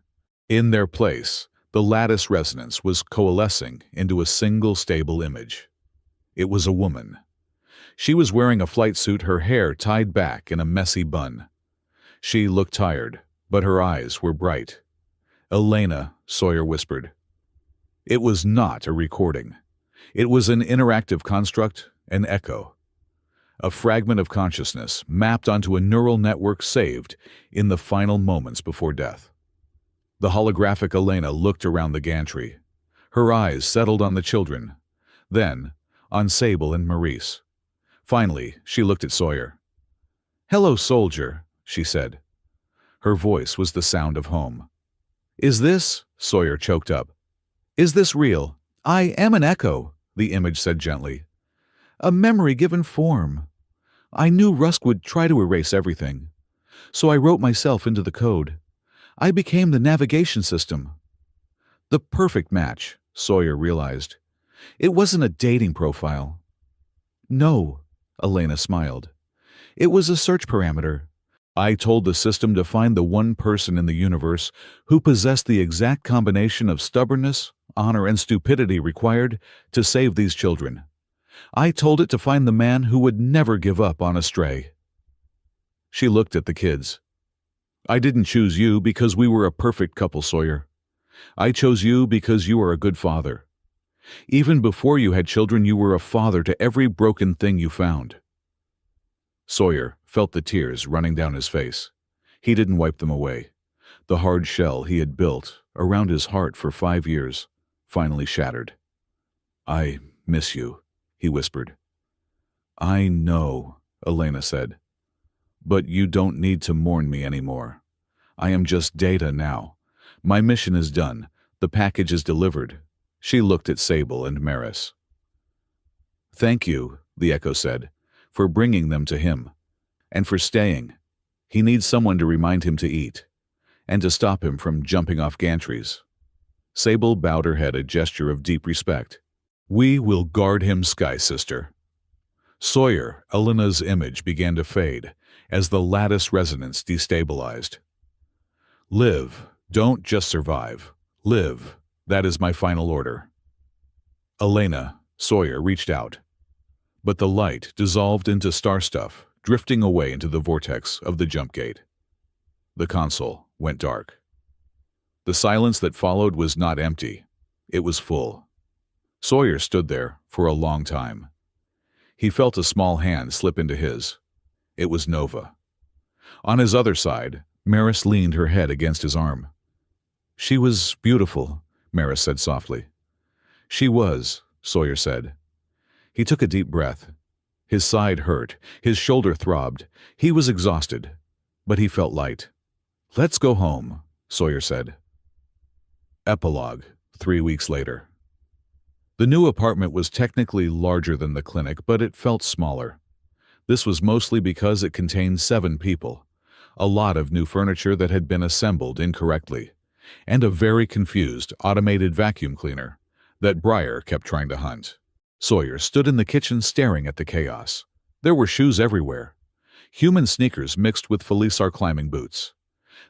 In their place, the lattice resonance was coalescing into a single stable image. It was a woman. She was wearing a flight suit, her hair tied back in a messy bun. She looked tired, but her eyes were bright. "Elena," Sawyer whispered. It was not a recording. It was an interactive construct, an echo. A fragment of consciousness mapped onto a neural network saved in the final moments before death. The holographic Elena looked around the gantry. Her eyes settled on the children, then on Sable and Maurice. Finally, she looked at Sawyer. "Hello, soldier," she said. Her voice was the sound of home. "Is this?" Sawyer choked up. "Is this real?" "I am an echo," the image said gently. "A memory given form. I knew Rusk would try to erase everything, so I wrote myself into the code. I became the navigation system." The perfect match, Sawyer realized. It wasn't a dating profile. "No," Elena smiled. "It was a search parameter. I told the system to find the one person in the universe who possessed the exact combination of stubbornness, honor, and stupidity required to save these children. I told it to find the man who would never give up on a stray." She looked at the kids. "I didn't choose you because we were a perfect couple, Sawyer. I chose you because you are a good father. Even before you had children, you were a father to every broken thing you found." Sawyer felt the tears running down his face. He didn't wipe them away. The hard shell he had built around his heart for 5 years finally shattered. "I miss you," he whispered. "I know," Elena said. "But you don't need to mourn me anymore. I am just data now. My mission is done. The package is delivered." She looked at Sable and Maris. "Thank you," the Echo said, "for bringing them to him. And for staying. He needs someone to remind him to eat. And to stop him from jumping off gantries." Sable bowed her head, a gesture of deep respect. "We will guard him, Sky Sister." Sawyer, Elena's image began to fade as the lattice resonance destabilized. "Live. Don't just survive. Live. That is my final order." Elena, Sawyer reached out. But the light dissolved into star stuff, drifting away into the vortex of the jump gate. The console went dark. The silence that followed was not empty. It was full. Sawyer stood there for a long time. He felt a small hand slip into his. It was Nova. On his other side, Maris leaned her head against his arm. "She was beautiful," Maris said softly. "She was," Sawyer said. He took a deep breath. His side hurt, his shoulder throbbed. He was exhausted, but he felt light. "Let's go home," Sawyer said. Epilogue, 3 weeks later. The new apartment was technically larger than the clinic, but it felt smaller. This was mostly because it contained 7 people, a lot of new furniture that had been assembled incorrectly, and a very confused automated vacuum cleaner that Breyer kept trying to hunt. Sawyer stood in the kitchen staring at the chaos. There were shoes everywhere. Human sneakers mixed with Felisar climbing boots.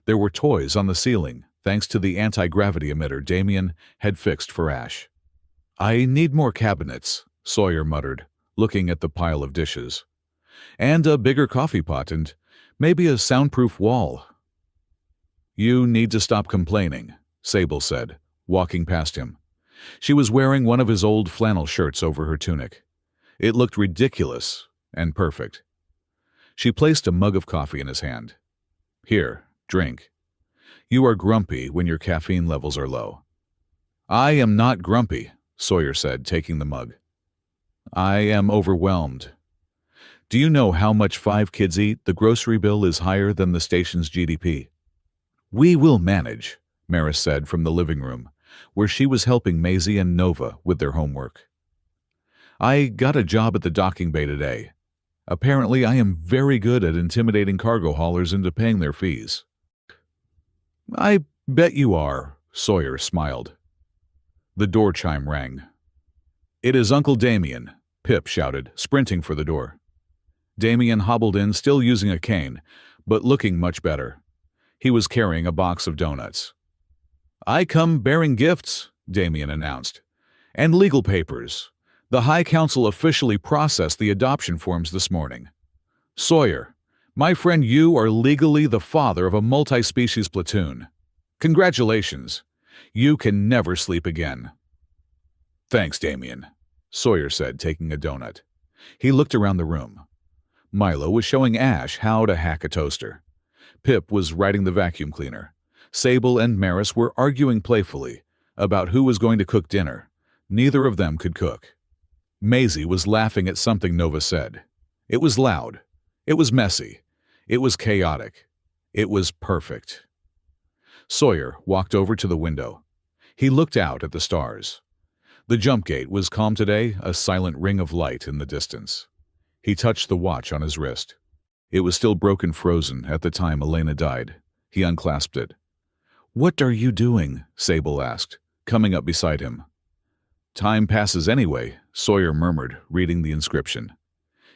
There were toys on the ceiling, thanks to the anti-gravity emitter Damien had fixed for Ash. "I need more cabinets," Sawyer muttered, looking at the pile of dishes. "And a bigger coffee pot and maybe a soundproof wall." "You need to stop complaining," Sable said, walking past him. She was wearing one of his old flannel shirts over her tunic. It looked ridiculous and perfect. She placed a mug of coffee in his hand. "Here, drink. You are grumpy when your caffeine levels are low." "I am not grumpy," Sawyer said, taking the mug. "I am overwhelmed. Do you know how much 5 kids eat? The grocery bill is higher than the station's GDP." "We will manage," Maris said from the living room, where she was helping Maisie and Nova with their homework. "I got a job at the docking bay today. Apparently I am very good at intimidating cargo haulers into paying their fees." "I bet you are," Sawyer smiled. The door chime rang. "It is Uncle Damien," Pip shouted, sprinting for the door. Damien hobbled in, still using a cane, but looking much better. He was carrying a box of donuts. "I come bearing gifts," Damien announced. "And legal papers. The High Council officially processed the adoption forms this morning. Sawyer, my friend, you are legally the father of a multi-species platoon. Congratulations. You can never sleep again." "Thanks, Damien," Sawyer said, taking a donut. He looked around the room. Milo was showing Ash how to hack a toaster. Pip was riding the vacuum cleaner. Sable and Maris were arguing playfully about who was going to cook dinner. Neither of them could cook. Maisie was laughing at something Nova said. It was loud. It was messy. It was chaotic. It was perfect. Sawyer walked over to the window. He looked out at the stars. The jump gate was calm today, a silent ring of light in the distance. He touched the watch on his wrist. It was still broken frozen at the time Elena died. He unclasped it. "What are you doing?" Sable asked, coming up beside him. "Time passes anyway," Sawyer murmured, reading the inscription.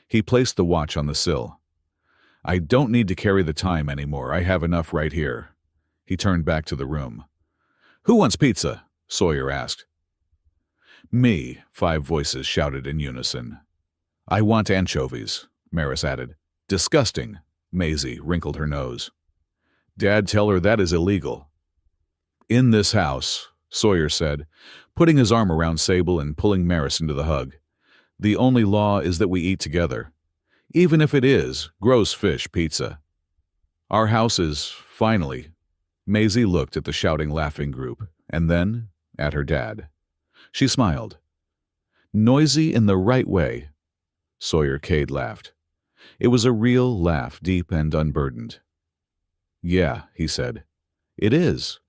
He placed the watch on the sill. "I don't need to carry the time anymore. I have enough right here." He turned back to the room. "Who wants pizza?" Sawyer asked. "Me," 5 voices shouted in unison. "I want anchovies," Maris added. "Disgusting." Maisie wrinkled her nose. "Dad, tell her that is illegal." "In this house," Sawyer said, putting his arm around Sable and pulling Maris into the hug. The only law is that we eat together, even if it is gross fish pizza. Our house is, finally. Maisie looked at the shouting, laughing group, and then at her dad. She smiled. Noisy in the right way. Sawyer Cade laughed. It was a real laugh, deep and unburdened. Yeah, he said. It is.